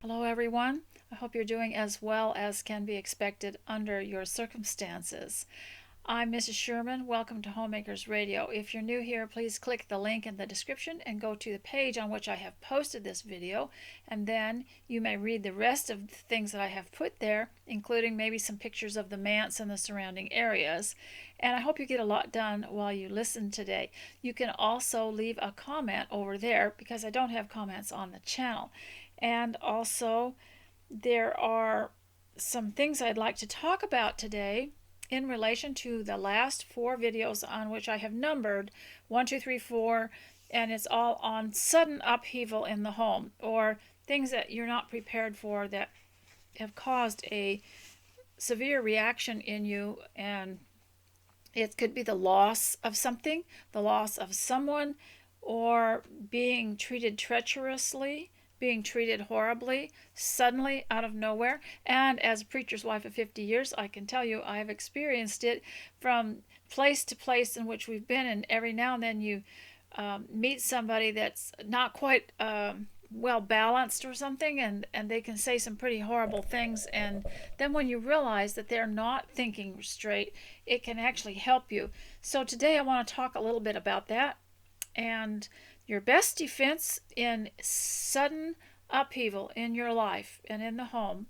Hello, everyone. I hope you're doing as well as can be expected under your circumstances. I'm Mrs. Sherman. Welcome to Homemakers Radio. If you're new here, please click the link in the description and go to the page on which I have posted this video, and then you may read the rest of the things that I have put there, including maybe some pictures of the manse and the surrounding areas. And I hope you get a lot done while you listen today. You can also leave a comment over there because I don't have comments on the channel. And also, there are some things I'd like to talk about today in relation to the last four videos on which I have numbered 1, 2, 3, 4, and it's all on sudden upheaval in the home or things that you're not prepared for that have caused a severe reaction in you. And it could be the loss of something, the loss of someone, or being treated treacherously, being treated horribly, suddenly out of nowhere. And as a preacher's wife of 50 years, I can tell you I have experienced it from place to place in which we've been. And every now and then you meet somebody that's not quite well balanced or something, and they can say some pretty horrible things. And then when you realize that they're not thinking straight, it can actually help you. So today I want to talk a little bit about that and your best defense in sudden upheaval in your life and in the home.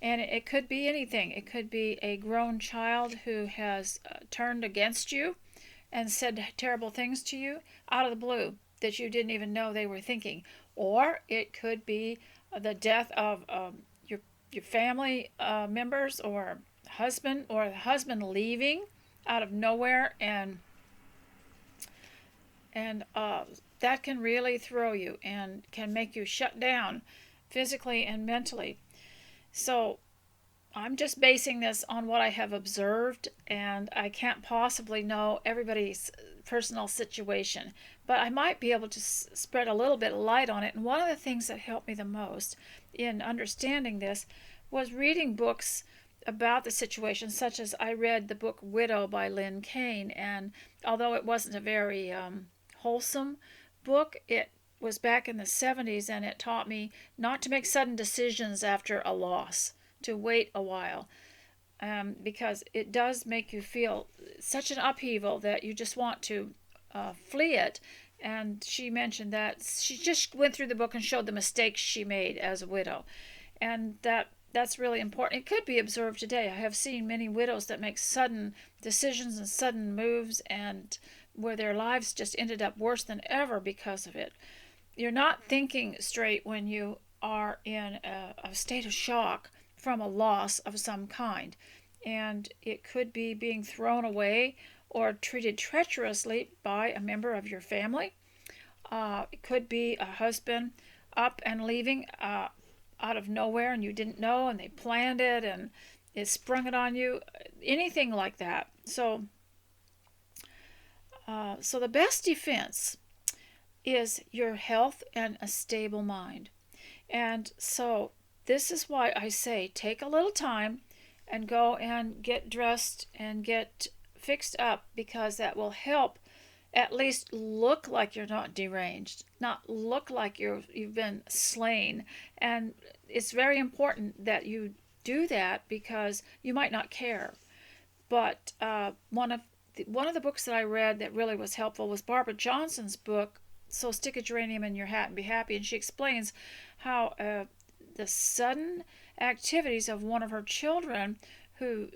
And it could be anything. It could be a grown child who has turned against you and said terrible things to you out of the blue that you didn't even know they were thinking. Or it could be the death of your family members or the husband leaving out of nowhere, and that can really throw you and can make you shut down physically and mentally. So I'm just basing this on what I have observed, and I can't possibly know everybody's personal situation, but I might be able to spread a little bit of light on it. And one of the things that helped me the most in understanding this was reading books about the situation, such as I read the book Widow by Lynn Kane, and although it wasn't a very wholesome book, it was back in the 70s, and it taught me not to make sudden decisions after a loss, to wait a while, because it does make you feel such an upheaval that you just want to flee it. And she mentioned that she just went through the book and showed the mistakes she made as a widow, and that's really important. It could be observed today. I have seen many widows that make sudden decisions and sudden moves, and where their lives just ended up worse than ever because of it. You're not thinking straight when you are in a state of shock from a loss of some kind. And it could be being thrown away or treated treacherously by a member of your family. It could be a husband up and leaving out of nowhere and you didn't know, and they planned it and it sprung it on you. Anything like that. So the best defense is your health and a stable mind. And so this is why I say take a little time and go and get dressed and get fixed up, because that will help at least look like you're not deranged, not look like you've been slain. And it's very important that you do that because you might not care. But one of the books that I read that really was helpful was Barbara Johnson's book, So Stick a Geranium in Your Hat and Be Happy. And she explains how the sudden activities of one of her children who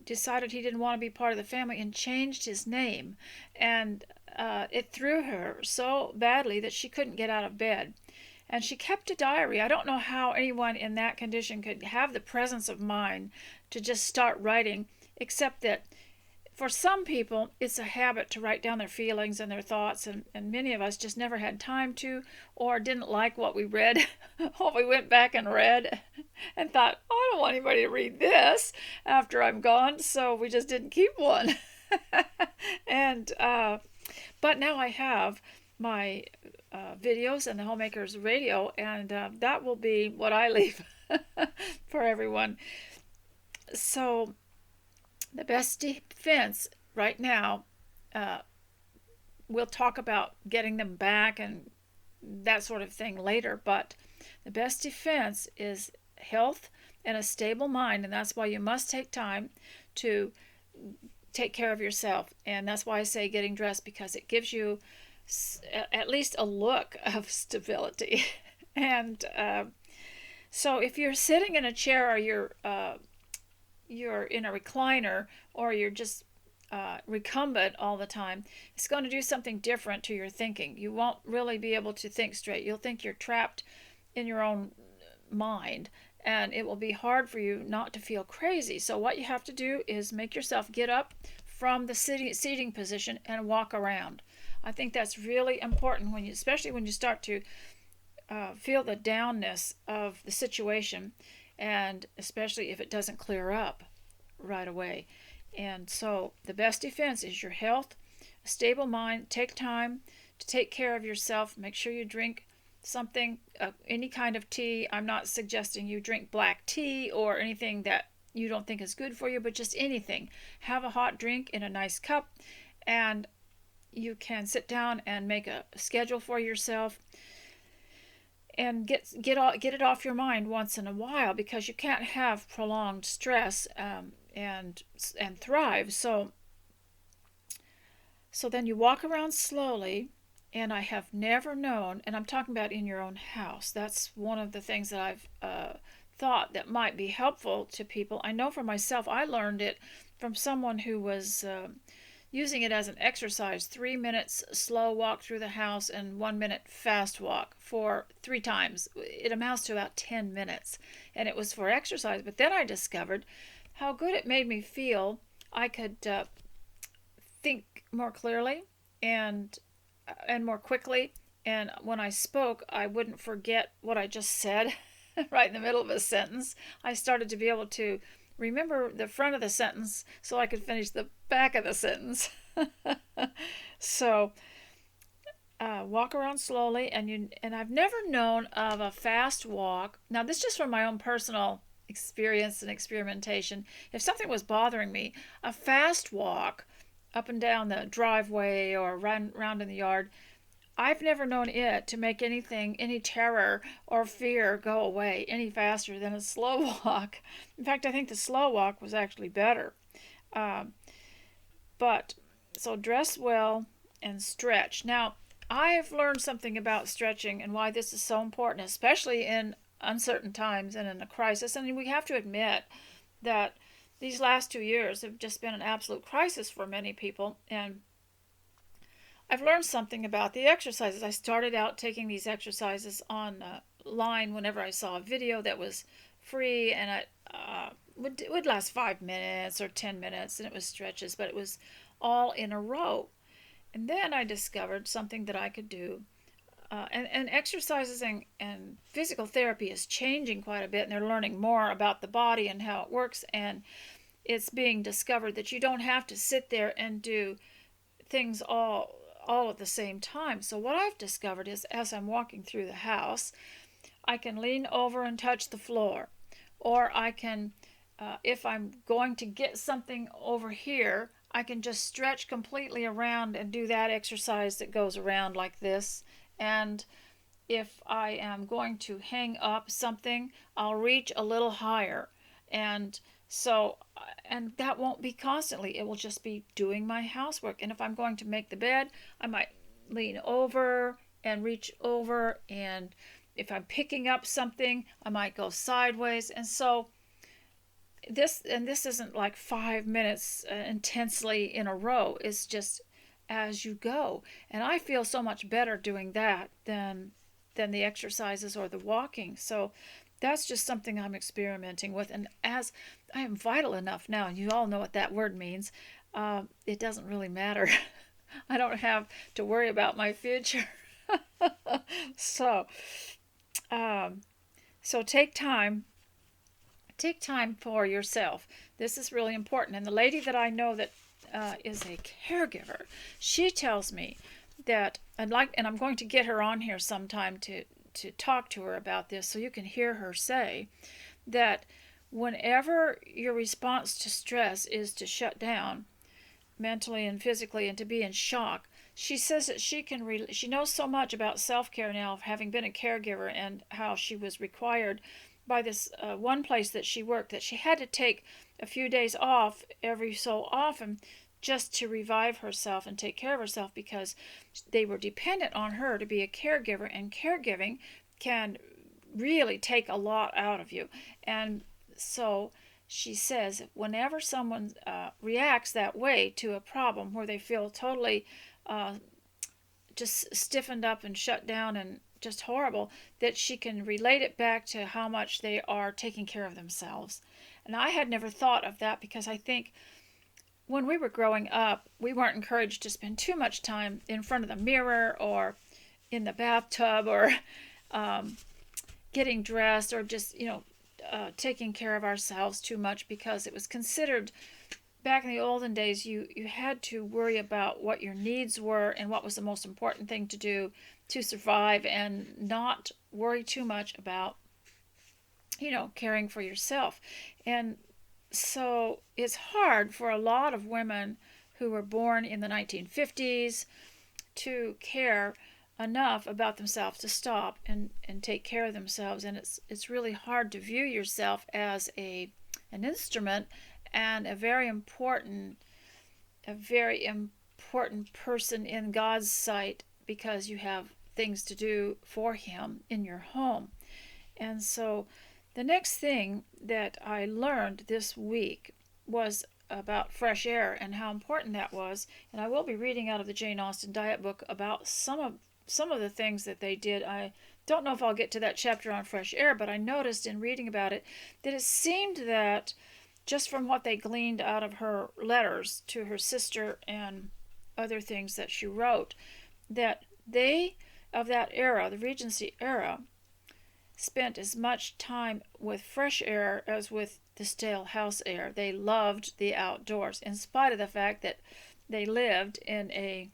decided he didn't want to be part of the family and changed his name. And it threw her so badly that she couldn't get out of bed. And she kept a diary. I don't know how anyone in that condition could have the presence of mind to just start writing, except that for some people, it's a habit to write down their feelings and their thoughts, and many of us just never had time to, or didn't like what we read, what we went back and read, and thought, oh, I don't want anybody to read this after I'm gone, so we just didn't keep one. and But now I have my videos and the Homemakers Radio, and that will be what I leave for everyone. So the best defense right now, we'll talk about getting them back and that sort of thing later, but The best defense is health and a stable mind, and that's why you must take time to take care of yourself. And that's why I say getting dressed, because it gives you at least a look of stability. And so if you're sitting in a chair, or you're in a recliner, or you're just recumbent all the time, it's going to do something different to your thinking. You won't really be able to think straight. You'll think you're trapped in your own mind, and it will be hard for you not to feel crazy. So what you have to do is make yourself get up from the seating position and walk around. I think that's really important, especially when you start to feel the downness of the situation, and especially if it doesn't clear up right away. And so the best defense is your health, a stable mind. Take time to take care of yourself. Make sure you drink something, any kind of tea. I'm not suggesting you drink black tea or anything that you don't think is good for you, but just anything. Have a hot drink in a nice cup, and you can sit down and make a schedule for yourself and get it off your mind once in a while, because you can't have prolonged stress and thrive. So then you walk around slowly. And I have never known, and I'm talking about in your own house. That's one of the things that I've thought that might be helpful to people. I know for myself, I learned it from someone who was using it as an exercise. 3 minutes slow walk through the house and 1 minute fast walk for 3 times. It amounts to about 10 minutes. And it was for exercise. But then I discovered how good it made me feel. I could think more clearly and more quickly. And when I spoke, I wouldn't forget what I just said right in the middle of a sentence. I started to be able to remember the front of the sentence so I could finish the back of the sentence. So walk around slowly, and I've never known of a fast walk. Now, this is just from my own personal experience and experimentation. If something was bothering me, a fast walk up and down the driveway or round in the yard, I've never known it to make any terror or fear go away any faster than a slow walk. In fact, I think the slow walk was actually better. But so dress well and stretch. Now, I've learned something about stretching and why this is so important, especially in uncertain times and in a crisis. And we have to admit that these last 2 years have just been an absolute crisis for many people. And I've learned something about the exercises. I started out taking these exercises online whenever I saw a video that was free, and it would last 5 minutes or 10 minutes, and it was stretches, but it was all in a row. And then I discovered something that I could do. And exercises and physical therapy is changing quite a bit, and they're learning more about the body and how it works, and it's being discovered that you don't have to sit there and do things all at the same time. So what I've discovered is, as I'm walking through the house, I can lean over and touch the floor, or I can, if I'm going to get something over here, I can just stretch completely around and do that exercise that goes around like this. And if I am going to hang up something, I'll reach a little higher. And that won't be constantly. It will just be doing my housework. And if I'm going to make the bed, I might lean over and reach over. And if I'm picking up something, I might go sideways. And so this isn't like 5 minutes intensely in a row. It's just as you go. And I feel so much better doing that than the exercises or the walking. So that's just something I'm experimenting with. And as I am vital enough now, and you all know what that word means, it doesn't really matter. I don't have to worry about my future. So take time for yourself. This is really important. And the lady that I know that is a caregiver, she tells me that and I'm going to get her on here sometime to talk to her about this, so you can hear her say that whenever your response to stress is to shut down mentally and physically and to be in shock, she says that she knows so much about self-care now, having been a caregiver, and how she was required by this one place that she worked, that she had to take a few days off every so often just to revive herself and take care of herself, because they were dependent on her to be a caregiver, and caregiving can really take a lot out of you. And so she says whenever someone reacts that way to a problem where they feel totally uh, just stiffened up and shut down and just horrible, that she can relate it back to how much they are taking care of themselves. And I had never thought of that, because I think when we were growing up, we weren't encouraged to spend too much time in front of the mirror or in the bathtub or um, getting dressed, or just, taking care of ourselves too much, because it was considered, back in the olden days, you had to worry about what your needs were and what was the most important thing to do to survive, and not worry too much about, caring for yourself. And so it's hard for a lot of women who were born in the 1950s to care enough about themselves to stop and take care of themselves. And it's really hard to view yourself as an instrument, and a very important person in God's sight, because you have things to do for him in your home. And so the next thing that I learned this week was about fresh air and how important that was. And I will be reading out of the Jane Austen diet book about some of the things that they did. I don't know if I'll get to that chapter on fresh air, but I noticed in reading about it that it seemed that, just from what they gleaned out of her letters to her sister and other things that she wrote, that they, of that era, the Regency era, spent as much time with fresh air as with the stale house air. They loved the outdoors, in spite of the fact that they lived in a,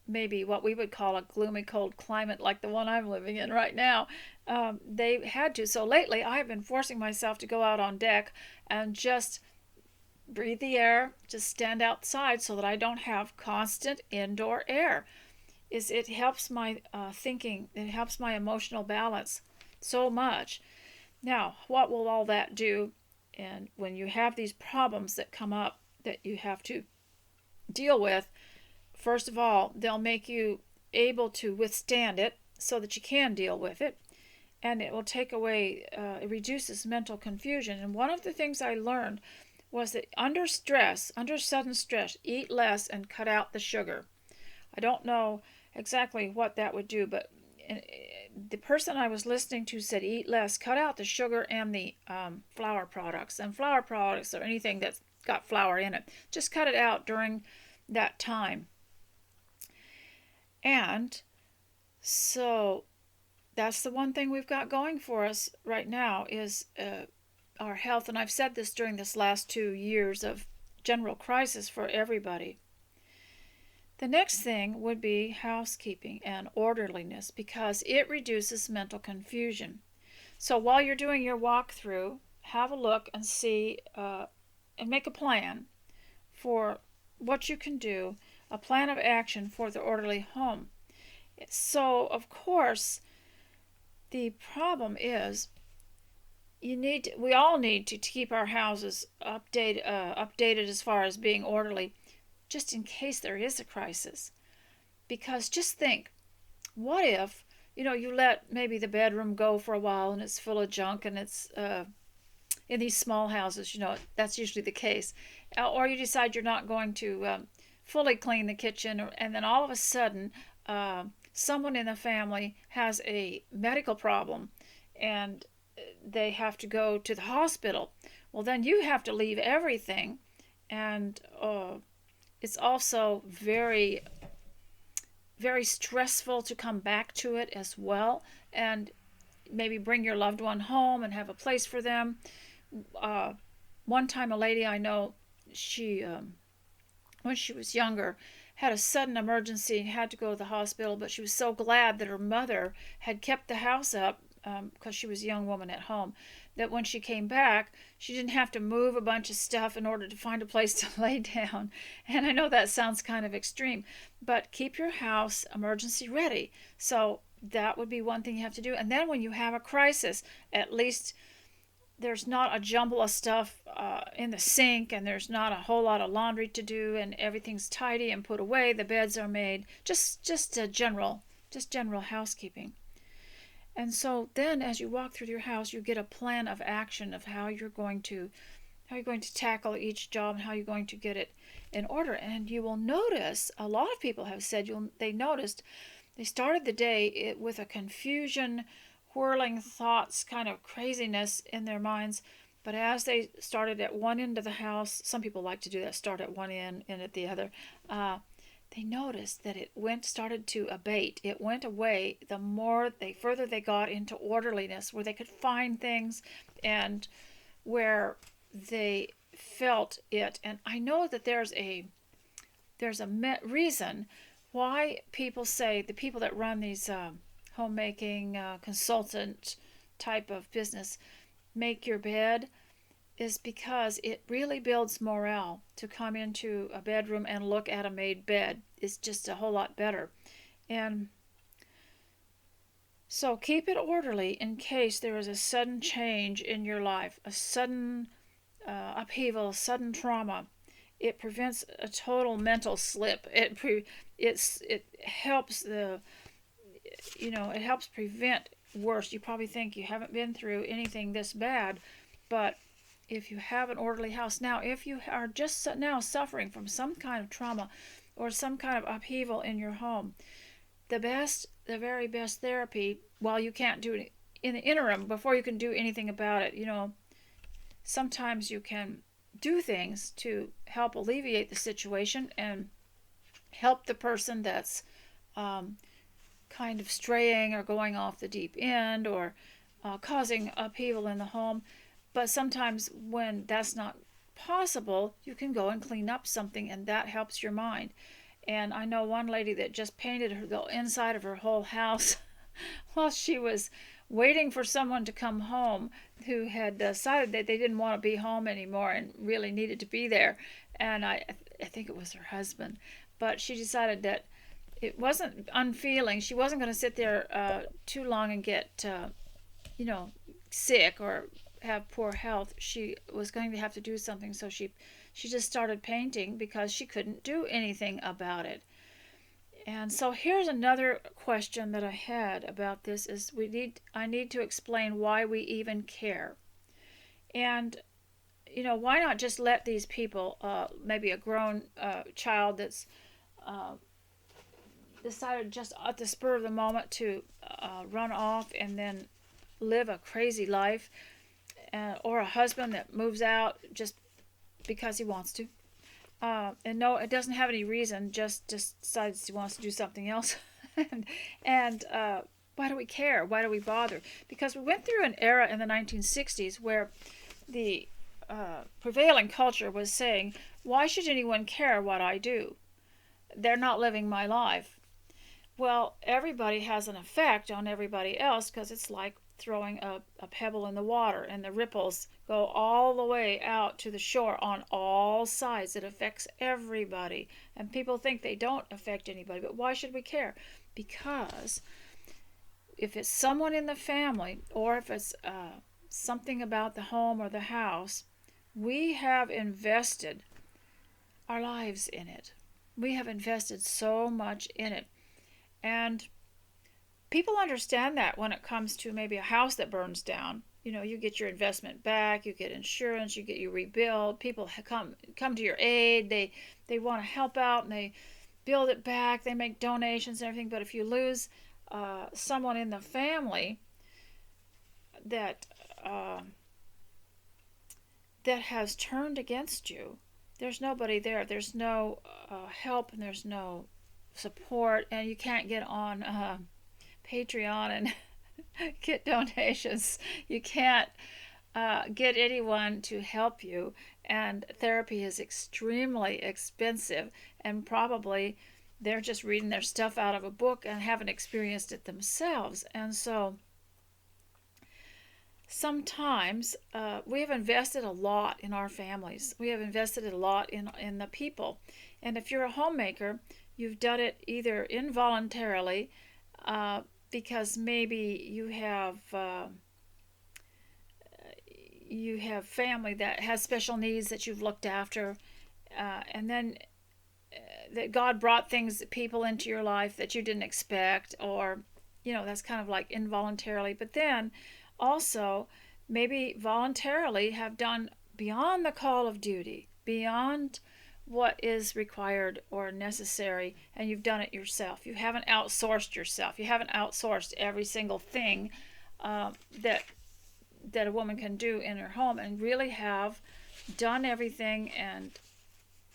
maybe what we would call, a gloomy, cold climate like the one I'm living in right now. They had to. So lately, I have been forcing myself to go out on deck and just breathe the air, just stand outside, so that I don't have constant indoor air. It helps my thinking, it helps my emotional balance so much. Now, what will all that do? And when you have these problems that come up that you have to deal with, first of all, they'll make you able to withstand it so that you can deal with it. And it will take away, it reduces mental confusion. And one of the things I learned was that under stress, under sudden stress, eat less and cut out the sugar. I don't know exactly what that would do, but the person I was listening to said eat less, cut out the sugar and the flour products. And flour products, or anything that's got flour in it, just cut it out during that time. And so that's the one thing we've got going for us right now, is our health. And I've said this during this last 2 years of general crisis for everybody. The next thing would be housekeeping and orderliness, because it reduces mental confusion. So while you're doing your walkthrough, have a look and see, and make a plan for what you can do, a plan of action for the orderly home. So, of course, the problem is we all need to keep our houses updated as far as being orderly, just in case there is a crisis. Because just think, what if, you let maybe the bedroom go for a while and it's full of junk, and it's in these small houses, that's usually the case. Or you decide you're not going to fully clean the kitchen, and then all of a sudden someone in the family has a medical problem and they have to go to the hospital. Well, then you have to leave everything, and it's also very, very stressful to come back to it as well, and maybe bring your loved one home and have a place for them. One time, a lady I know, she, when she was younger, had a sudden emergency and had to go to the hospital, but she was so glad that her mother had kept the house up because she was a young woman at home, that when she came back, she didn't have to move a bunch of stuff in order to find a place to lay down. And I know that sounds kind of extreme, but keep your house emergency ready. So that would be one thing you have to do. And then when you have a crisis, at least there's not a jumble of stuff in the sink, and there's not a whole lot of laundry to do, and everything's tidy and put away. The beds are made. Just a general housekeeping. And so then, as you walk through your house, you get a plan of action of how you're going to tackle each job and how you're going to get it in order. And you will notice, a lot of people have said they noticed they started the day with a confusion, whirling thoughts, kind of craziness in their minds. But as they started at one end of the house, some people like to do that, start at one end and at the other, they noticed that it started to abate. It went away the further they got into orderliness, where they could find things and where they felt it. And I know that there's a reason why people say, the people that run these homemaking consultant type of business, make your bed, is because it really builds morale to come into a bedroom and look at a made bed. It's just a whole lot better. And so keep it orderly in case there is a sudden change in your life, a sudden upheaval, sudden trauma. It prevents a total mental slip. It helps it helps prevent worse. You probably think you haven't been through anything this bad, but if you have an orderly house. Now, if you are just now suffering from some kind of trauma or some kind of upheaval in your home, the very best therapy, while you can't do it in the interim, before you can do anything about it, sometimes you can do things to help alleviate the situation and help the person that's kind of straying or going off the deep end or causing upheaval in the home. But sometimes when that's not possible, you can go and clean up something, and that helps your mind. And I know one lady that just painted the inside of her whole house while she was waiting for someone to come home who had decided that they didn't want to be home anymore and really needed to be there. And I think it was her husband. But she decided that it wasn't unfeeling. She wasn't going to sit there too long and get, sick or have poor health. She was going to have to do something, so she just started painting because she couldn't do anything about it. And so here's another question that I had about this is I need to explain why we even care. And why not just let these people, maybe a grown child that's decided just at the spur of the moment to run off and then live a crazy life, or a husband that moves out just because he wants to. And no, it doesn't have any reason, just decides he wants to do something else. and why do we care? Why do we bother? Because we went through an era in the 1960s where the prevailing culture was saying, why should anyone care what I do? They're not living my life. Well, everybody has an effect on everybody else, because it's like throwing a pebble in the water, and the ripples go all the way out to the shore on all sides. It affects everybody, and people think they don't affect anybody, but why should we care? Because if it's someone in the family, or if it's something about the home or the house, we have invested our lives in it. We have invested so much in it. And people understand that when it comes to maybe a house that burns down. You get your investment back, you get insurance, you rebuild. People come to your aid. They want to help out, and they build it back. They make donations and everything. But if you lose someone in the family that has turned against you, there's nobody there. There's no help, and there's no support, and you can't get on Patreon and get donations. You can't get anyone to help you, and therapy is extremely expensive, and probably they're just reading their stuff out of a book and haven't experienced it themselves. And so sometimes we have invested a lot in our families. We have invested a lot in the people. And if you're a homemaker, you've done it either involuntarily, because maybe you have family that has special needs that you've looked after, and then that God brought people into your life that you didn't expect, or that's kind of like involuntarily. But then also maybe voluntarily have done beyond the call of duty, beyond what is required or necessary, and you've done it yourself. You haven't outsourced yourself. You haven't outsourced every single thing that a woman can do in her home, and really have done everything and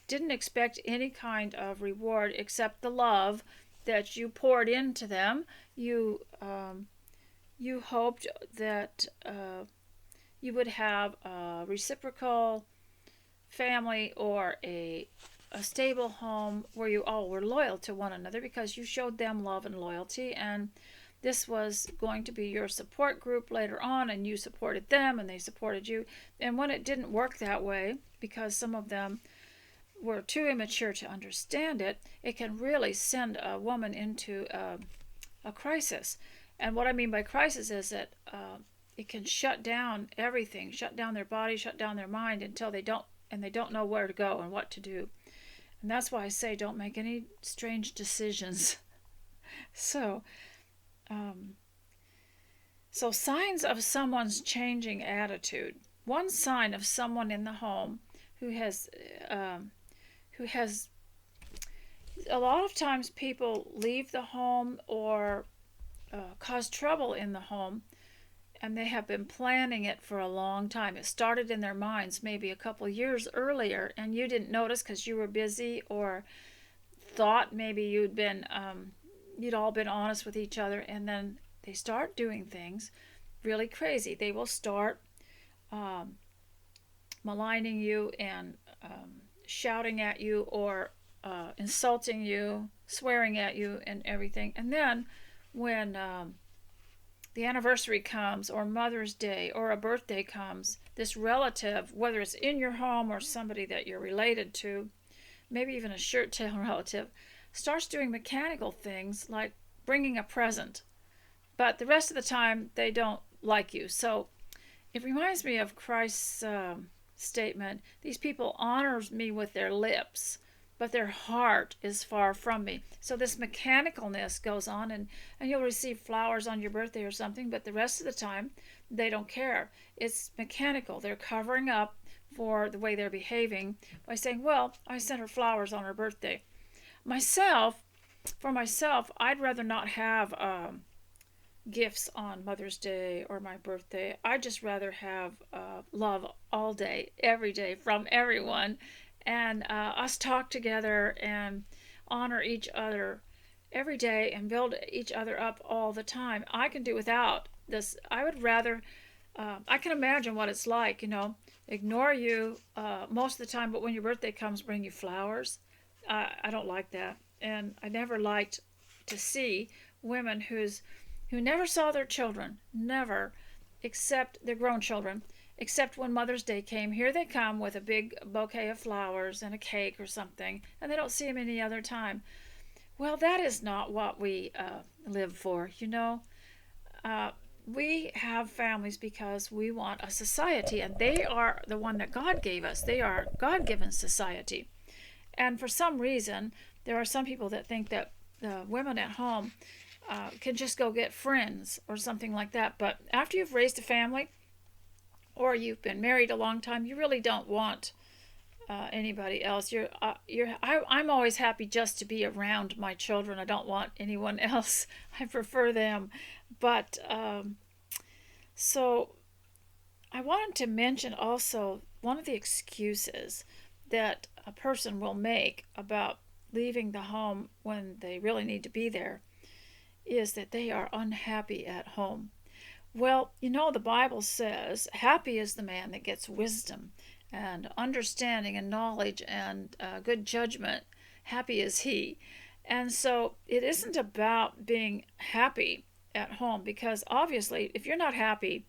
didn't expect any kind of reward except the love that you poured into them. You hoped that you would have a reciprocal family, or a stable home where you all were loyal to one another because you showed them love and loyalty, and this was going to be your support group later on, and you supported them and they supported you. And when it didn't work that way, because some of them were too immature to understand it, it can really send a woman into a crisis. And what I mean by crisis is that it can shut down everything, shut down their body, shut down their mind, until they don't know where to go and what to do. And that's why I say don't make any strange decisions. So signs of someone's changing attitude. One sign of someone in the home who has a lot of times people leave the home or cause trouble in the home, and they have been planning it for a long time. It started in their minds maybe a couple years earlier, and you didn't notice because you were busy, or thought maybe you'd all been honest with each other, and then they start doing things really crazy. They will start maligning you and shouting at you, or insulting you, swearing at you, and everything. And then when the anniversary comes, or Mother's Day, or a birthday comes, this relative, whether it's in your home or somebody that you're related to, maybe even a shirt tail relative, starts doing mechanical things like bringing a present. But the rest of the time, they don't like you. So it reminds me of Christ's statement, these people honor me with their lips, but their heart is far from me. So this mechanicalness goes on, and you'll receive flowers on your birthday or something, but the rest of the time, they don't care. It's mechanical. They're covering up for the way they're behaving by saying, well, I sent her flowers on her birthday. For myself, I'd rather not have gifts on Mother's Day or my birthday. I'd just rather have love all day, every day, from everyone, and us talk together and honor each other every day and build each other up all the time. I can do without this. I would rather, I can imagine what it's like, ignore you most of the time, but when your birthday comes, bring you flowers. I don't like that. And I never liked to see women who never saw their children, never, except their grown children, except when Mother's Day came. Here they come with a big bouquet of flowers and a cake or something, and they don't see them any other time. Well, that is not what we live for, We have families because we want a society, and they are the one that God gave us. They are God-given society. And for some reason, there are some people that think that women at home can just go get friends or something like that. But after you've raised a family, or you've been married a long time, you really don't want anybody else. I'm always happy just to be around my children. I don't want anyone else. I prefer them. But so I wanted to mention also one of the excuses that a person will make about leaving the home when they really need to be there is that they are unhappy at home. Well, the Bible says, happy is the man that gets wisdom and understanding and knowledge and good judgment. Happy is he. And so it isn't about being happy at home, because obviously if you're not happy,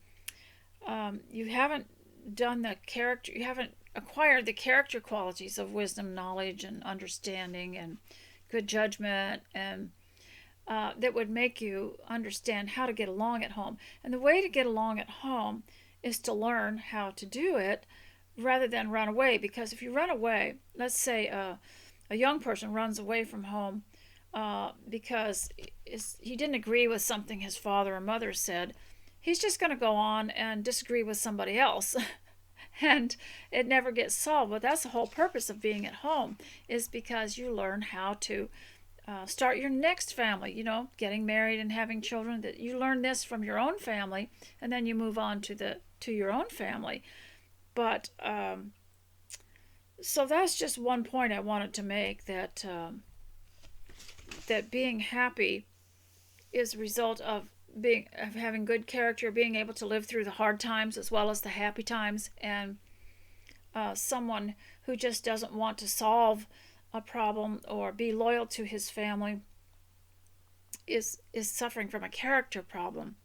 You haven't done the character, you haven't acquired the character qualities of wisdom, knowledge, and understanding, and good judgment, and that would make you understand how to get along at home. And the way to get along at home is to learn how to do it rather than run away. Because if you run away, let's say a young person runs away from home because he didn't agree with something his father or mother said, he's just going to go on and disagree with somebody else. And it never gets solved. But that's the whole purpose of being at home, is because you learn how to start your next family, getting married and having children. That you learn this from your own family, and then you move on to your own family. But so that's just one point I wanted to make, that being happy is a result of having good character, being able to live through the hard times as well as the happy times. And someone who just doesn't want to solve a problem or be loyal to his family is suffering from a character problem.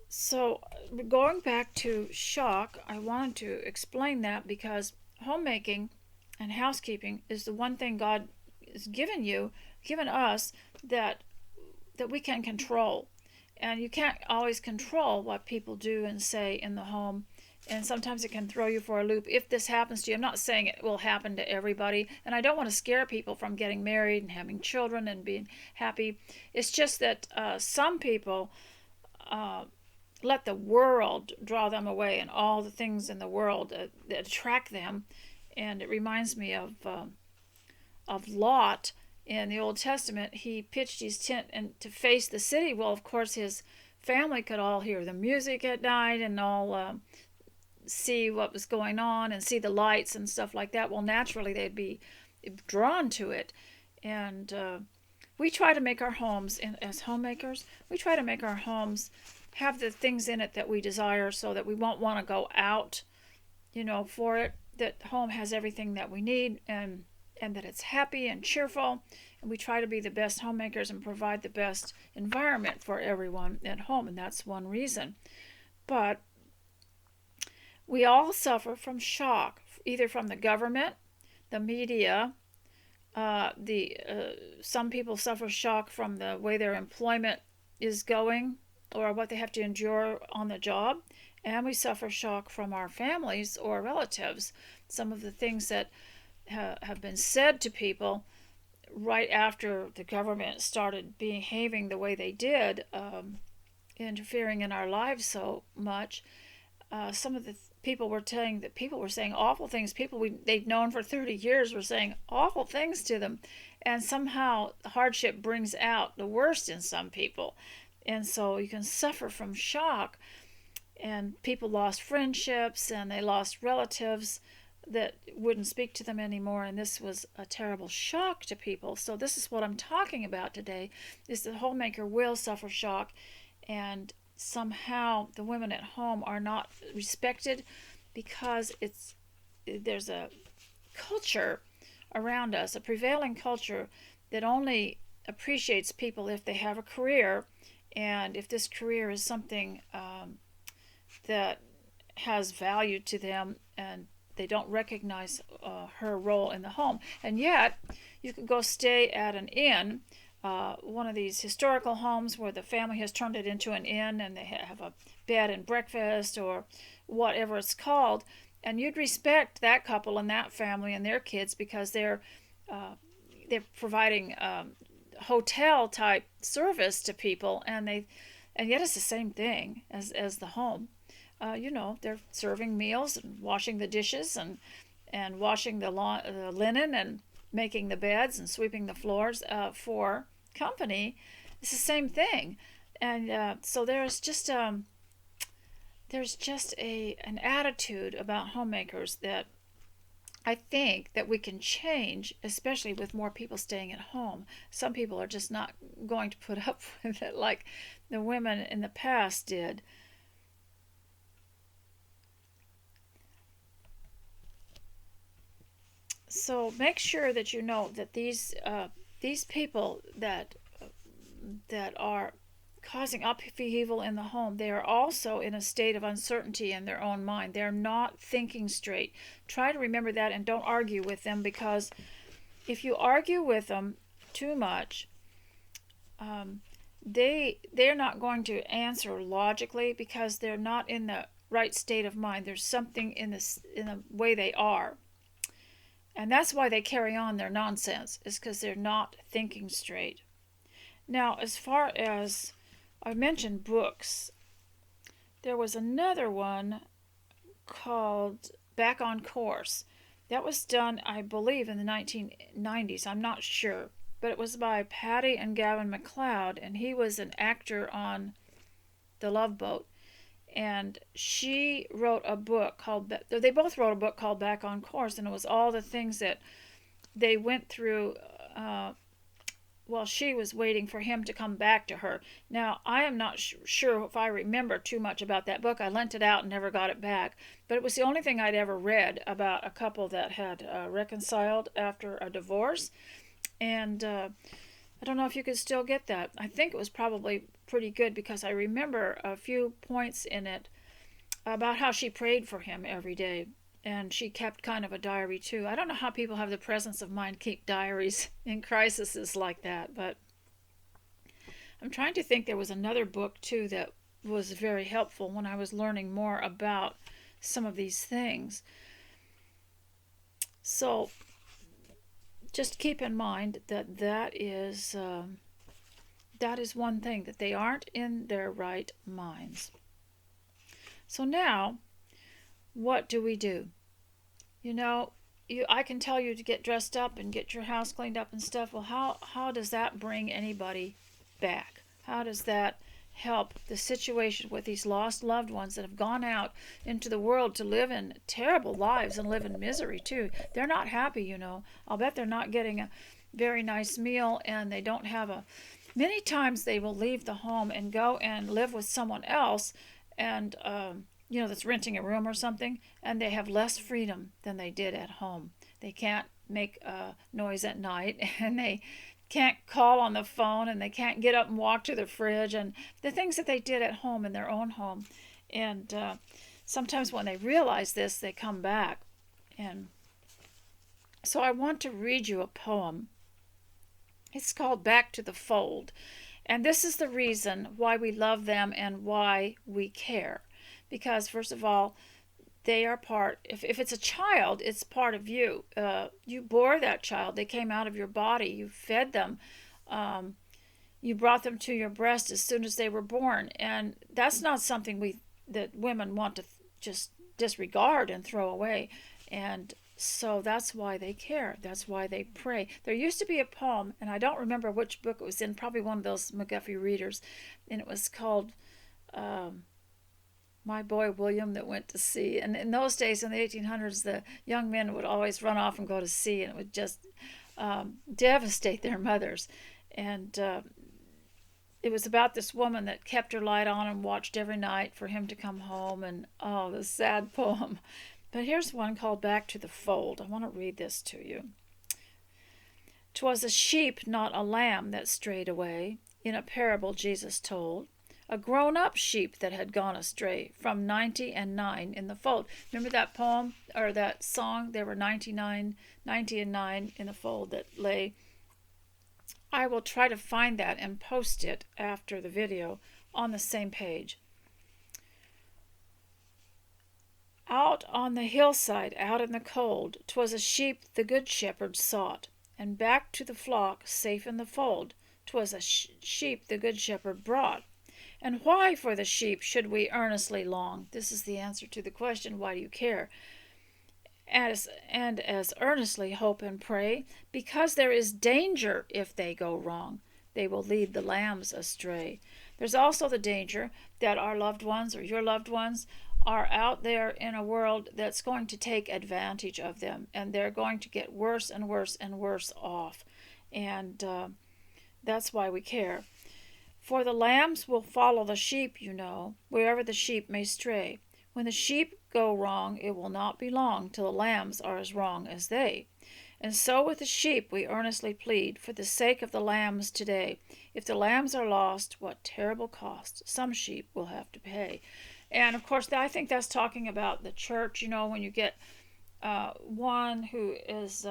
So going back to shock, I wanted to explain that because homemaking and housekeeping is the one thing God has given us, that we can control. And you can't always control what people do and say in the home. And sometimes it can throw you for a loop if this happens to you. I'm not saying it will happen to everybody. And I don't want to scare people from getting married and having children and being happy. It's just that some people let the world draw them away, and all the things in the world that attract them. And it reminds me of Lot in the Old Testament. He pitched his tent and to face the city. Well, of course, his family could all hear the music at night and all see what was going on and see the lights and stuff like that. Well, naturally, they'd be drawn to it. And we try to make our homes, as homemakers, we try to make our homes have the things in it that we desire, so that we won't want to go out, for it. That home has everything that we need, and that it's happy and cheerful. And we try to be the best homemakers and provide the best environment for everyone at home. And that's one reason. But we all suffer from shock, either from the government, the media. Some people suffer shock from the way their employment is going, or what they have to endure on the job. And we suffer shock from our families or relatives. Some of the things that have been said to people right after the government started behaving the way they did, interfering in our lives so much. Some of the people were saying awful things. People they'd known for 30 years were saying awful things to them. And somehow hardship brings out the worst in some people. And so you can suffer from shock. And people lost friendships, and they lost relatives that wouldn't speak to them anymore. And this was a terrible shock to people. So this is what I'm talking about today, is the homemaker will suffer shock. And somehow the women at home are not respected, because there's a culture around us, a prevailing culture, that only appreciates people if they have a career, and if this career is something that has value to them, and they don't recognize her role in the home. And yet you could go stay at an inn, one of these historical homes where the family has turned it into an inn, and they have a bed and breakfast or whatever it's called, and you'd respect that couple and that family and their kids, because they're providing hotel type service to people, and yet it's the same thing as the home. They're serving meals and washing the dishes and washing the linen and making the beds and sweeping the floors for company. It's the same thing. And so there's just an attitude about homemakers that I think that we can change, especially with more people staying at home. Some people are just not going to put up with it like the women in the past did. So make sure that you know that these people that are causing upheaval in the home, they are also in a state of uncertainty in their own mind. They're not thinking straight. Try to remember that and don't argue with them, because if you argue with them too much, they're not going to answer logically, because they're not in the right state of mind. There's something in the way they are. And that's why they carry on their nonsense, is because they're not thinking straight. Now, as far as I mentioned books, there was another one called Back on Course. That was done, I believe, in the 1990s. I'm not sure. But it was by Patty and Gavin MacLeod, and he was an actor on The Love Boat. And she wrote a book called, they both wrote a book called Back on Course, and it was all the things that they went through while she was waiting for him to come back to her. Now, I am not sure if I remember too much about that book. I lent it out and never got it back. But it was the only thing I'd ever read about a couple that had reconciled after a divorce. And I don't know if you could still get that. I think it was probably pretty good, because I remember a few points in it about how she prayed for him every day. And she kept kind of a diary too. I don't know how people have the presence of mind to keep diaries in crises like that, but I'm trying to think. There was another book too that was very helpful when I was learning more about some of these things. So just keep in mind that that is one thing, that they aren't in their right minds. So now, what do we do? I can tell you to get dressed up and get your house cleaned up and stuff. Well, how does that bring anybody back? How does that help the situation with these lost loved ones that have gone out into the world to live in terrible lives and live in misery too? They're not happy, I'll bet they're not getting a very nice meal, and they don't have many times they will leave the home and go and live with someone else, and that's renting a room or something, and they have less freedom than they did at home. They can't make noise at night, and they can't call on the phone, and they can't get up and walk to the fridge, and the things that they did at home in their own home. And sometimes when they realize this, they come back. And so I want to read you a poem. It's called Back to the Fold. And this is the reason why we love them and why we care. Because, first of all, they are part, if it's a child, it's part of you. You bore that child. They came out of your body. You fed them. You brought them to your breast as soon as they were born. And that's not something that women want to just disregard and throw away. And so that's why they care. That's why they pray. There used to be a poem, and I don't remember which book it was in, probably one of those McGuffey readers, and it was called My Boy William That Went to Sea. And in those days, in the 1800s, the young men would always run off and go to sea, and it would just devastate their mothers. And it was about this woman that kept her light on and watched every night for him to come home. And the sad poem. But here's one called Back to the Fold. I want to read this to you. 'Twas a sheep, not a lamb, that strayed away, in a parable Jesus told. A grown-up sheep that had gone astray, from 90 and 9 in the fold. Remember that poem, or that song? There were 90 and 9 in the fold that lay. I will try to find that and post it after the video on the same page. Out on the hillside, out in the cold, 'twas a sheep the good shepherd sought, and back to the flock, safe in the fold, 'twas a sheep the good shepherd brought. And why for the sheep should we earnestly long? This is the answer to the question, why do you care? And as earnestly hope and pray, because there is danger if they go wrong. They will lead the lambs astray. There's also the danger that our loved ones, or your loved ones, are out there in a world that's going to take advantage of them, and they're going to get worse and worse and worse off. And that's why we care. For the lambs will follow the sheep, wherever the sheep may stray. When the sheep go wrong, it will not be long till the lambs are as wrong as they. And so with the sheep we earnestly plead, for the sake of the lambs today. If the lambs are lost, what terrible cost some sheep will have to pay. And of course, I think that's talking about the church. When you get one who is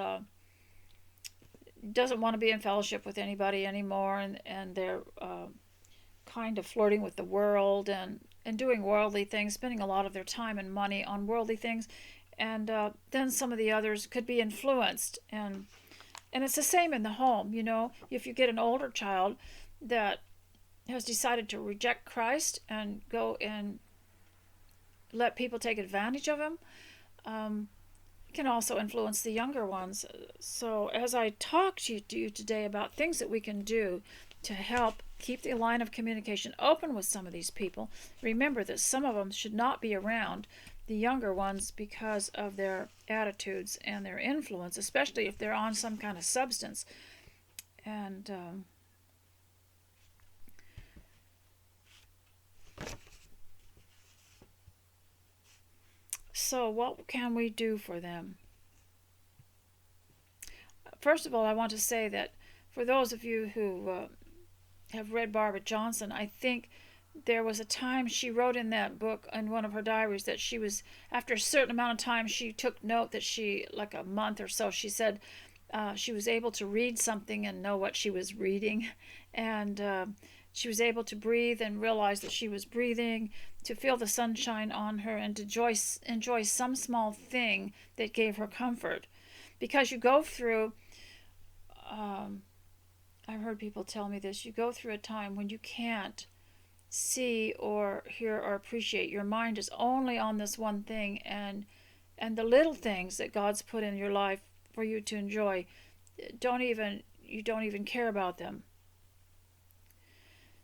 doesn't want to be in fellowship with anybody anymore, and they're kind of flirting with the world and doing worldly things, spending a lot of their time and money on worldly things, and then some of the others could be influenced, and it's the same in the home. If you get an older child that has decided to reject Christ and go and let people take advantage of him, it can also influence the younger ones. So as I talk to you today about things that we can do to help keep the line of communication open with some of these people, remember that some of them should not be around the younger ones because of their attitudes and their influence, especially if they're on some kind of substance. And so what can we do for them? First of all, I want to say that for those of you who have read Barbara Johnson, I think there was a time she wrote in that book, in one of her diaries, that she was, after a certain amount of time, she took note that like a month or so, she said she was able to read something and know what she was reading. And she was able to breathe and realize that she was breathing, to feel the sunshine on her, and to enjoy some small thing that gave her comfort. Because you go through, I've heard people tell me this, you go through a time when you can't see or hear or appreciate. Your mind is only on this one thing, and the little things that God's put in your life for you to enjoy, you don't even care about them.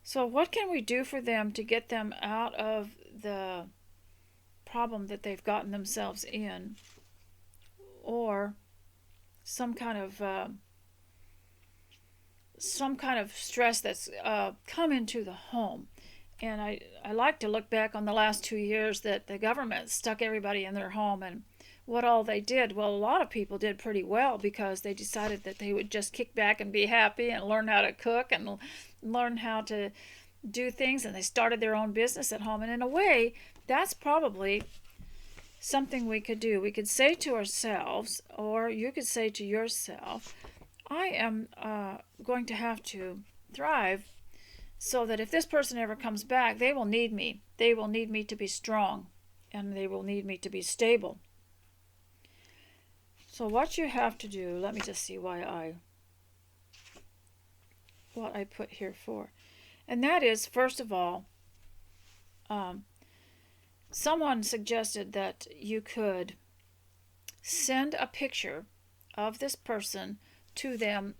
So what can we do for them to get them out of the problem that they've gotten themselves in, or some kind of stress that's come into the home? And I like to look back on the last 2 years that the government stuck everybody in their home, and what all they did. Well, a lot of people did pretty well because they decided that they would just kick back and be happy and learn how to cook and learn how to do things, and they started their own business at home. And in a way, that's probably something we could do. We could say to ourselves, or you could say to yourself, I am going to have to thrive so that if this person ever comes back, they will need me. They will need me to be strong, and they will need me to be stable. So what you have to do, let me just see what I put here for. And that is, first of all, someone suggested that you could send a picture of this person to them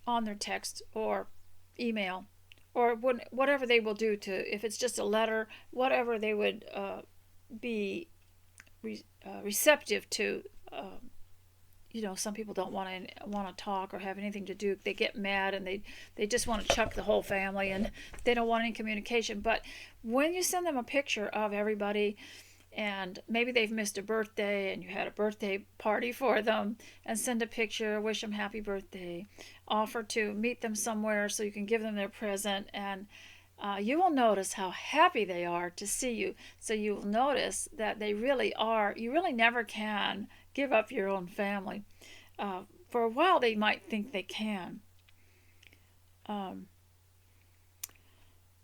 on their text or email, or whatever they will do to, if it's just a letter, whatever they would be receptive to. Some people don't want to talk or have anything to do. They get mad and they just want to chuck the whole family, and they don't want any communication. But when you send them a picture of everybody, and maybe they've missed a birthday and you had a birthday party for them, and send a picture, wish them happy birthday, offer to meet them somewhere so you can give them their present, and you will notice how happy they are to see you. So you will notice that they really are, you really never can give up your own family. For a while they might think they can.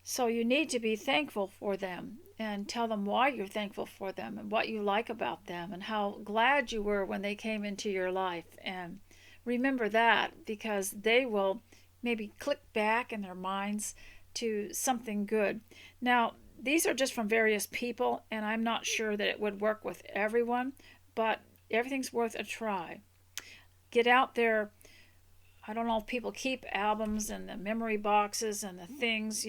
So you need to be thankful for them and tell them why you're thankful for them and what you like about them and how glad you were when they came into your life. And remember that, because they will maybe click back in their minds to something good. Now, these are just from various people, and I'm not sure that it would work with everyone, but everything's worth a try. Get out there. I don't know if people keep albums and the memory boxes and the things,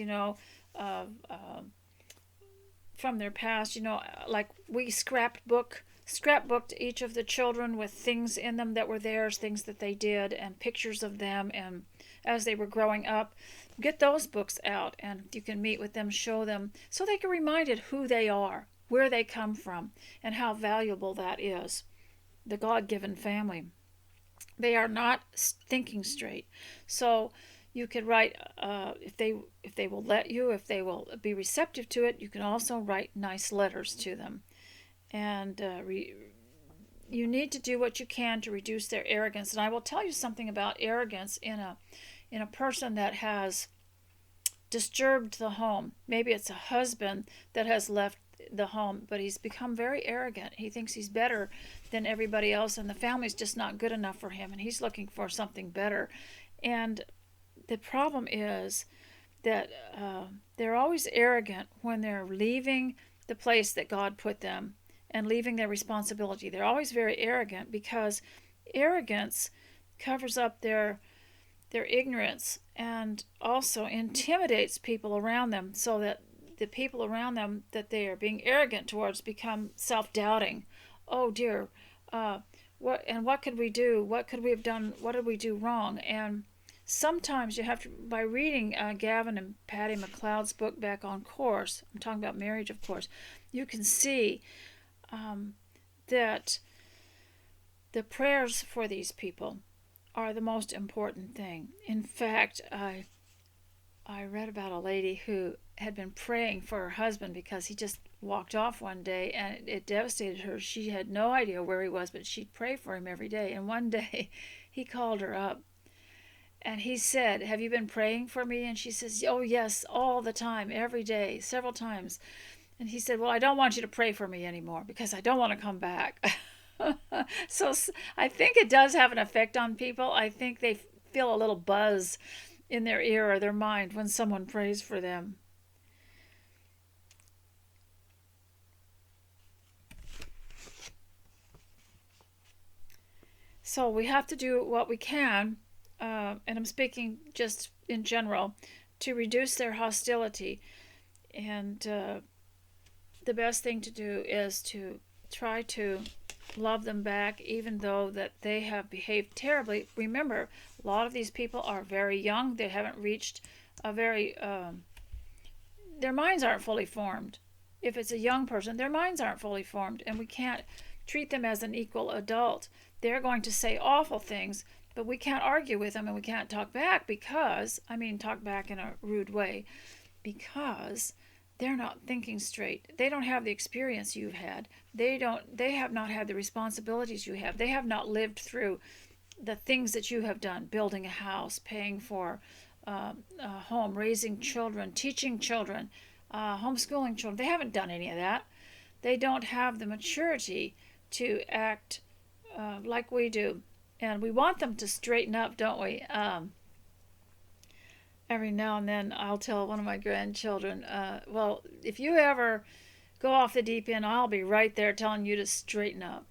from their past, like we scrapbooked each of the children with things in them that were theirs, things that they did, and pictures of them and as they were growing up. Get those books out, and you can meet with them, show them, so they can be reminded who they are, where they come from, and how valuable that is. the God-given family. They are not thinking straight. So you could write, if they will let you, if they will be receptive to it, you can also write nice letters to them. And you need to do what you can to reduce their arrogance. And I will tell you something about arrogance in a person that has disturbed the home. Maybe it's a husband that has left the home, but he's become very arrogant. He thinks he's better than everybody else, and the family's just not good enough for him, and he's looking for something better. And the problem is that they're always arrogant when they're leaving the place that God put them and leaving their responsibility. They're always very arrogant because arrogance covers up their ignorance and also intimidates people around them, so that the people around them that they are being arrogant towards become self-doubting. Oh dear, what could we do? What could we have done? What did we do wrong? And sometimes you have to, by reading Gavin and Patty McLeod's book back on course, I'm talking about marriage, of course, you can see that the prayers for these people are the most important thing. In fact, I read about a lady who had been praying for her husband because he just walked off one day, and it devastated her. She had no idea where he was, but she'd pray for him every day. And one day he called her up and he said, "Have you been praying for me?" And she says, "Oh yes, all the time, every day, several times." And he said, "Well, I don't want you to pray for me anymore because I don't want to come back." So I think it does have an effect on people. I think they feel a little buzz in their ear or their mind when someone prays for them. So we have to do what we can, and I'm speaking just in general, to reduce their hostility. And the best thing to do is to try to love them back, even though that they have behaved terribly. Remember, a lot of these people are very young. They haven't reached a very their minds aren't fully formed. If it's a young person, their minds aren't fully formed, and we can't treat them as an equal adult. They're going to say awful things, but we can't argue with them, and we can't talk back because, I mean, talk back in a rude way, because they're not thinking straight. They don't have the experience you've had. They have not had the responsibilities you have. They have not lived through the things that you have done: building a house, paying for a home, raising children, teaching children, homeschooling children. They haven't done any of that. They don't have the maturity to act like we do. And we want them to straighten up, don't we? Every now and then I'll tell one of my grandchildren, well, if you ever go off the deep end, I'll be right there telling you to straighten up.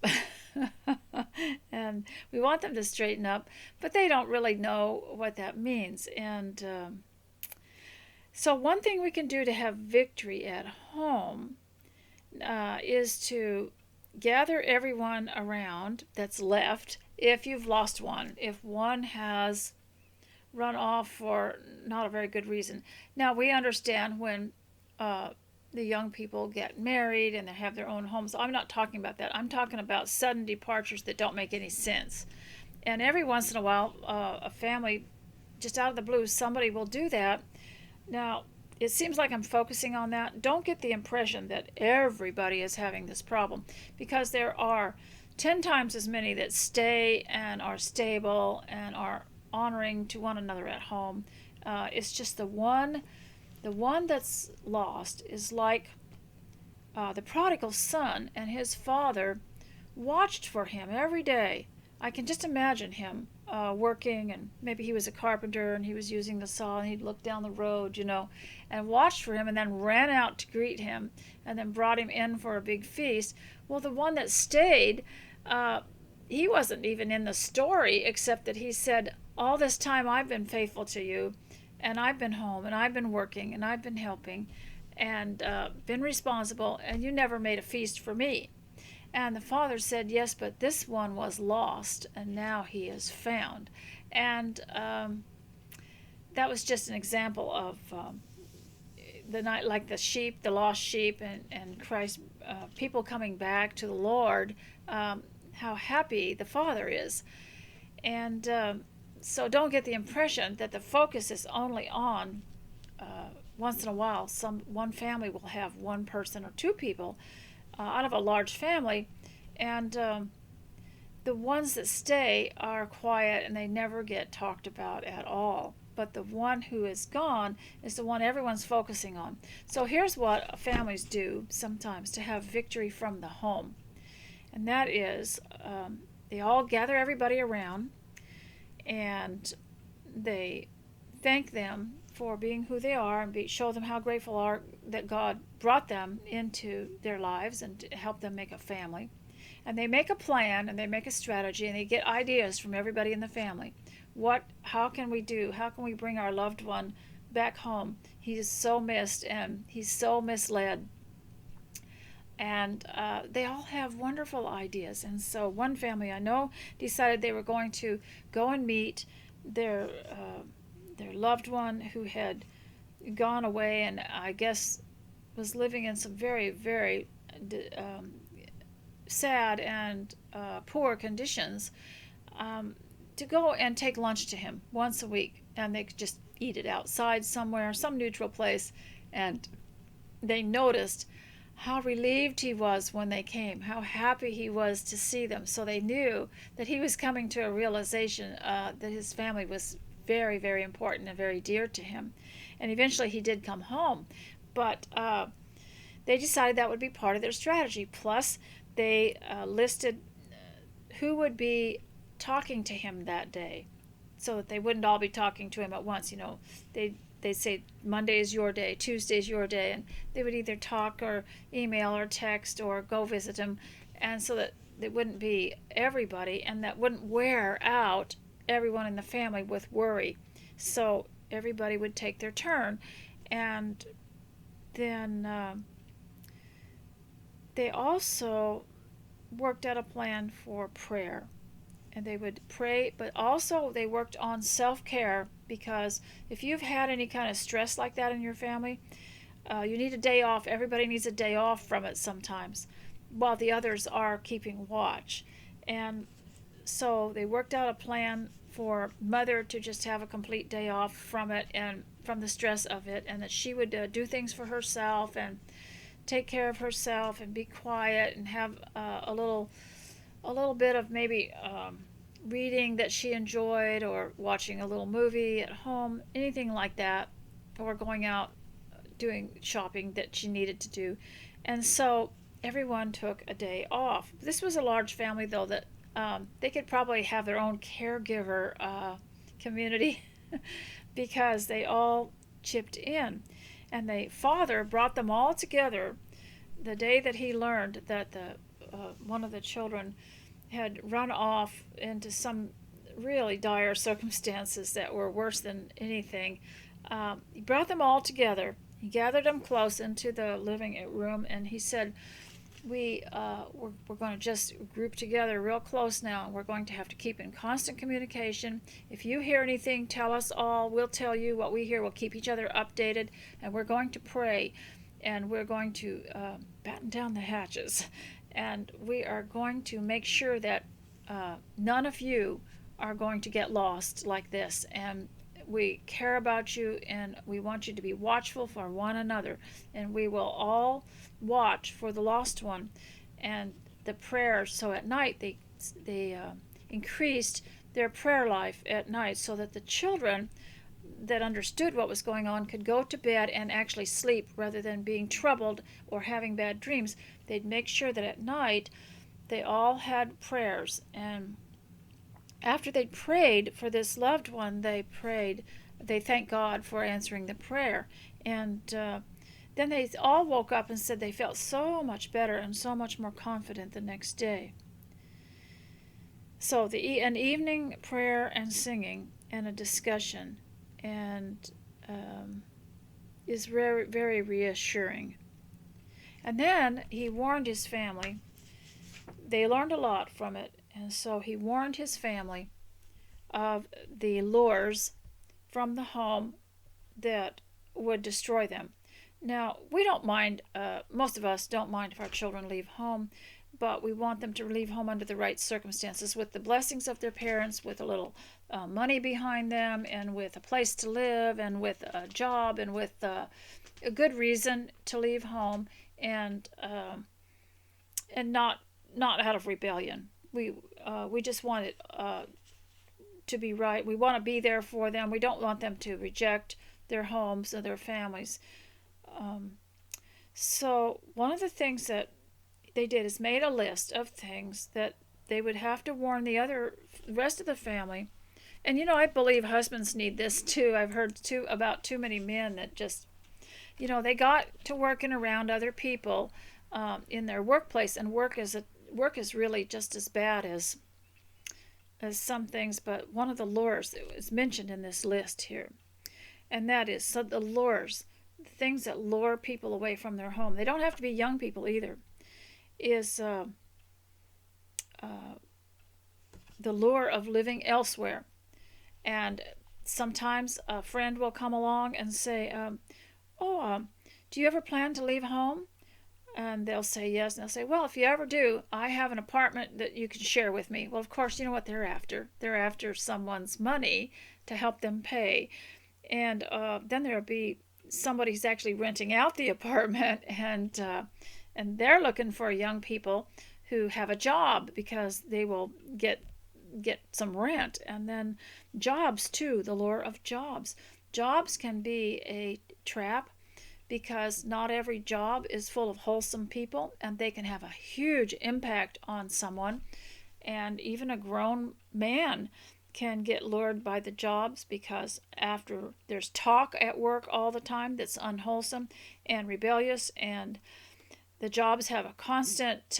And we want them to straighten up, but they don't really know what that means. And so one thing we can do to have victory at home is to gather everyone around that's left. If you've lost one, if one has run off for not a very good reason. Now, we understand when the young people get married and they have their own homes. I'm not talking about that. I'm talking about sudden departures that don't make any sense. And every once in a while, a family, just out of the blue, somebody will do that. Now, it seems like I'm focusing on that. Don't get the impression that everybody is having this problem, because there are 10 times as many that stay and are stable and are honoring to one another at home. It's just the one that's lost is like the prodigal son, and his father watched for him every day. I can just imagine him working, and maybe he was a carpenter and he was using the saw, and he'd look down the road, and watched for him, and then ran out to greet him, and then brought him in for a big feast. Well, the one that stayed, he wasn't even in the story, except that he said, "All this time I've been faithful to you, and I've been home, and I've been working, and I've been helping, and been responsible, and you never made a feast for me." And the father said, "Yes, but this one was lost, and now he is found." And that was just an example of the night, like the sheep, the lost sheep, and Christ, people coming back to the Lord, how happy the father is. And so don't get the impression that the focus is only on once in a while one family will have one person or two people out of a large family, and the ones that stay are quiet and they never get talked about at all. But the one who is gone is the one everyone's focusing on. So here's what families do sometimes to have victory from the home, and that is they all gather everybody around and they thank them for being who they are and show them how grateful are that God brought them into their lives and help them make a family. And they make a plan and they make a strategy and they get ideas from everybody in the family. How can we do? How can we bring our loved one back home? He is so missed and he's so misled. And they all have wonderful ideas. And so one family I know decided they were going to go and meet their loved one who had gone away and I guess was living in some very, very sad and poor conditions, to go and take lunch to him once a week. And they could just eat it outside somewhere, some neutral place. And they noticed how relieved he was when they came, how happy he was to see them. So they knew that he was coming to a realization that his family was very, very important and very dear to him. And eventually he did come home. But they decided that would be part of their strategy. Plus, they listed who would be talking to him that day so that they wouldn't all be talking to him at once. They'd say Monday is your day, Tuesday is your day, and they would either talk or email or text or go visit him, and so that it wouldn't be everybody and that wouldn't wear out everyone in the family with worry. So everybody would take their turn. And then they also worked out a plan for prayer. And they would pray, but also they worked on self-care, because if you've had any kind of stress like that in your family, you need a day off. Everybody needs a day off from it sometimes, while the others are keeping watch. And so they worked out a plan for mother to just have a complete day off from it and from the stress of it, and that she would do things for herself and take care of herself and be quiet and have a little bit of maybe reading that she enjoyed, or watching a little movie at home, anything like that, or going out doing shopping that she needed to do. And so everyone took a day off. This was a large family, though, that they could probably have their own caregiver community because they all chipped in. And the father brought them all together the day that he learned that one of the children had run off into some really dire circumstances that were worse than anything. He brought them all together. He gathered them close into the living room, and he said, we're going to just group together real close now, and we're going to have to keep in constant communication. If you hear anything, tell us all. We'll tell you what we hear. We'll keep each other updated, and we're going to pray, and we're going to batten down the hatches, and we are going to make sure that none of you are going to get lost like this, and we care about you, and we want you to be watchful for one another, and we will all watch for the lost one. And the prayers, so at night they increased their prayer life at night, so that the children that understood what was going on could go to bed and actually sleep rather than being troubled or having bad dreams. They'd make sure that at night they all had prayers, and after they'd prayed for this loved one, they thanked God for answering the prayer. And then they all woke up and said they felt so much better and so much more confident the next day. So an evening prayer and singing and a discussion and is very, very reassuring. And then he warned his family. They learned a lot from it, and so he warned his family of the lures from the home that would destroy them. Now, we don't mind, most of us don't mind if our children leave home, but we want them to leave home under the right circumstances, with the blessings of their parents, with a little money behind them, and with a place to live, and with a job, and with a good reason to leave home, and not out of rebellion. We just want it to be right. We want to be there for them. We don't want them to reject their homes or their families. So one of the things that they did is made a list of things that they would have to warn the rest of the family. And I believe husbands need this too. I've heard about too many men that just, they got to working around other people in their workplace, and work is really just as bad as some things. But one of the lures that was mentioned in this list here, and that is the lures, things that lure people away from their home. They don't have to be young people either. Is the lure of living elsewhere. And sometimes a friend will come along and say, do you ever plan to leave home? And they'll say yes. And they'll say, well, if you ever do, I have an apartment that you can share with me. Well, of course, you know what they're after. They're after someone's money to help them pay. And then there'll be somebody who's actually renting out the apartment, and they're looking for young people who have a job, because they will get some rent. And then jobs too, the lure of jobs. Jobs can be a trap, because not every job is full of wholesome people, and they can have a huge impact on someone. And even a grown man can get lured by the jobs, because after there's talk at work all the time that's unwholesome and rebellious, and the jobs have a constant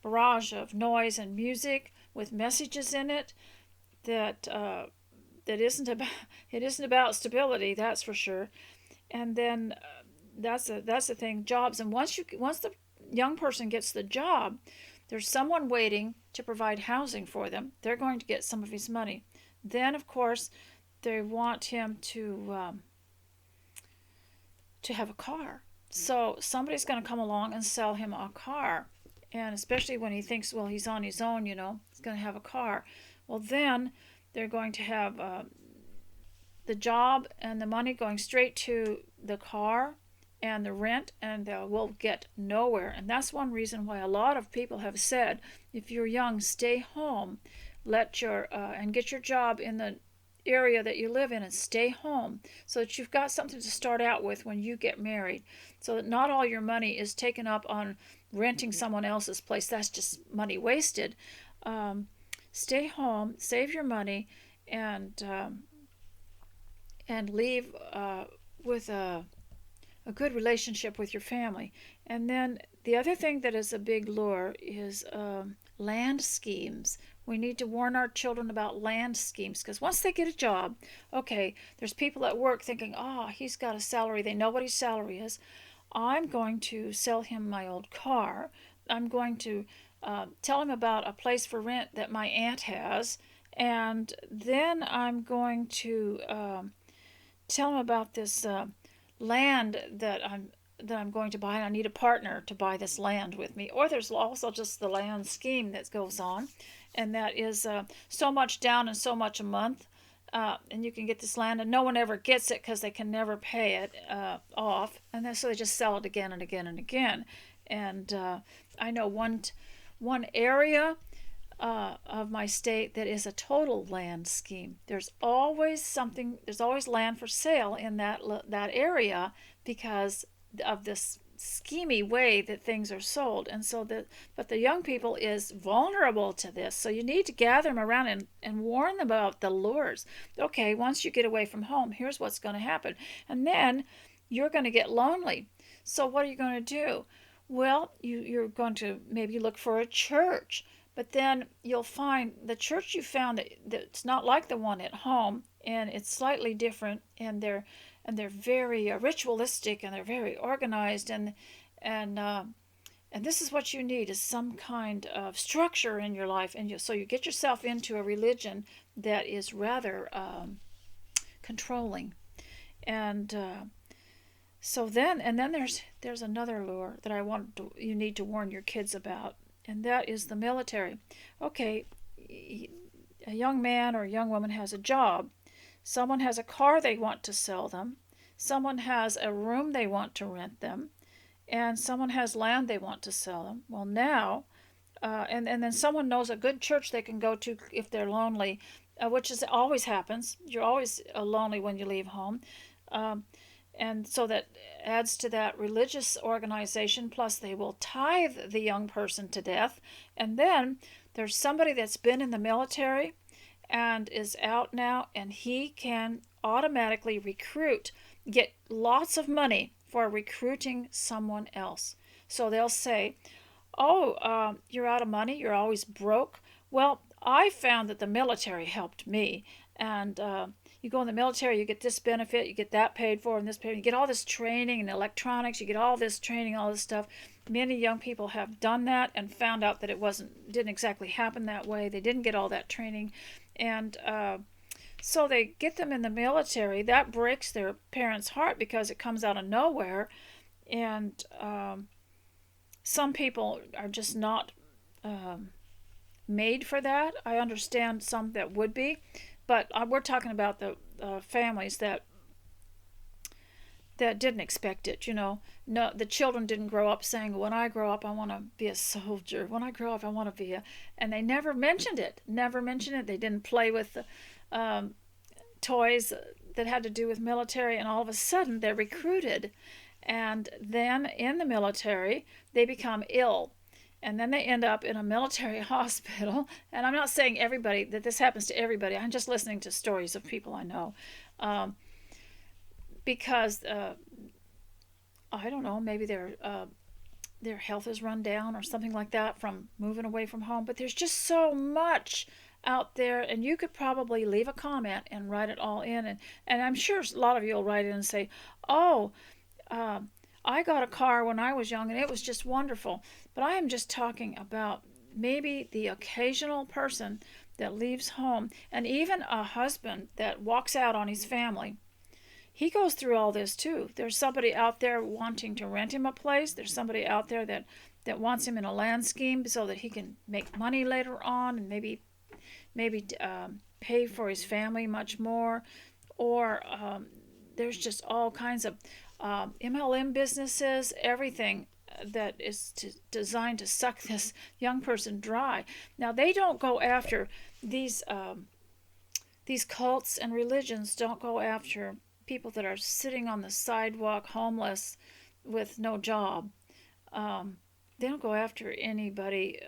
barrage of noise and music with messages in it that isn't about stability, that's for sure. And then that's the thing, jobs. And once the young person gets the job, there's someone waiting to provide housing for them. They're going to get some of his money. Then, of course, they want him to have a car. So somebody's going to come along and sell him a car. And especially when he thinks, well, he's on his own, he's going to have a car. Well, then they're going to have the job and the money going straight to the car and the rent, and they will get nowhere. And that's one reason why a lot of people have said, if you're young, stay home, and get your job in the area that you live in, and stay home, so that you've got something to start out with when you get married, so that not all your money is taken up on renting someone else's place. That's just money wasted. Stay home, save your money, and leave with a good relationship with your family. And then the other thing that is a big lure is land schemes. We need to warn our children about land schemes, because once they get a job, okay, there's people at work thinking, he's got a salary. They know what his salary is. I'm going to sell him my old car. I'm going to tell him about a place for rent that my aunt has. And then I'm going to tell him about this land that I'm going to buy, and I need a partner to buy this land with me. Or there's also just the land scheme that goes on, and that is so much down and so much a month, and you can get this land, and no one ever gets it because they can never pay it off, and then so they just sell it again and again and again. And I know one area of my state that is a total land scheme. There's always land for sale in that area, because of this schemy way that things are sold. And so but the young people is vulnerable to this. So you need to gather them around and warn them about the lures. Okay, once you get away from home, here's what's going to happen. And then you're going to get lonely. So what are you going to do? Well, you're going to maybe look for a church. But then you'll find the church you found that's not like the one at home, and it's slightly different, and they're very ritualistic, and they're very organized, and this is what you need, is some kind of structure in your life, and so you get yourself into a religion that is rather controlling, and so then there's another lure that you need to warn your kids about. and that is the military. Okay, a young man or a young woman has a job. Someone has a car they want to sell them. Someone has a room they want to rent them. And someone has land they want to sell them. Well, now, and then someone knows a good church they can go to if they're lonely, which is always happens. You're always lonely when you leave home. Um, and so that adds to that religious organization. Plus, they will tithe the young person to death. And then there's somebody that's been in the military and is out now, and he can automatically recruit, get lots of money for recruiting someone else. So they'll say, "Oh, you're out of money. You're always broke." Well, I found that the military helped me, and you go in the military, you get this benefit, you get that paid for, and this paid. You get all this training and electronics. You get all this training, all this stuff. Many young people have done that and found out that it didn't exactly happen that way. They didn't get all that training, and so they get them in the military. That breaks their parents' heart because it comes out of nowhere, and some people are just not made for that. I understand some that would be, but we're talking about the families that didn't expect it. No, the children didn't grow up saying, "When I grow up, I want to be a soldier. When I grow up, I want to be a," and they never mentioned it. Never mentioned it. They didn't play with the toys that had to do with military, and all of a sudden they're recruited, and then in the military they become ill, and then they end up in a military hospital. And I'm not saying everybody that this happens to everybody. I'm just listening to stories of people I know, because I don't know, maybe their health is run down or something like that from moving away from home. But there's just so much out there, and you could probably leave a comment and write it all in, and I'm sure a lot of you will write in and say, "Oh, I got a car when I was young and it was just wonderful." But I am just talking about maybe the occasional person that leaves home, and even a husband that walks out on his family. He goes through all this too. There's somebody out there wanting to rent him a place. There's somebody out there that wants him in a land scheme so that he can make money later on, and maybe pay for his family much more. Or there's just all kinds of MLM businesses, everything that is designed to suck this young person dry. Now, they don't go after these cults, and religions don't go after people that are sitting on the sidewalk homeless with no job. They don't go after anybody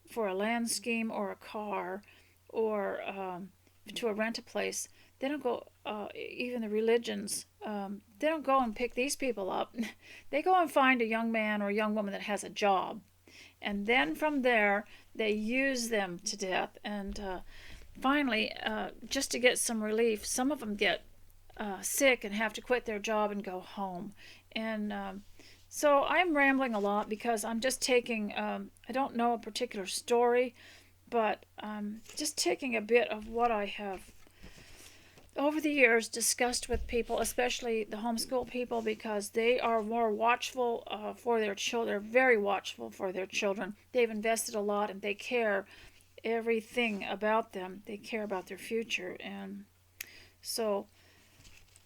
for a land scheme or a car or to rent a place. They don't go, even the religions, they don't go and pick these people up. They go and find a young man or a young woman that has a job. And then from there, they use them to death. And finally, just to get some relief, some of them get sick and have to quit their job and go home. And so I'm rambling a lot because I'm just taking, I don't know a particular story, but I'm just taking a bit of what I have over the years discussed with people, especially the homeschool people, because they are more watchful for their children. They're very watchful for their children. They've invested a lot and they care everything about them. They care about their future. And so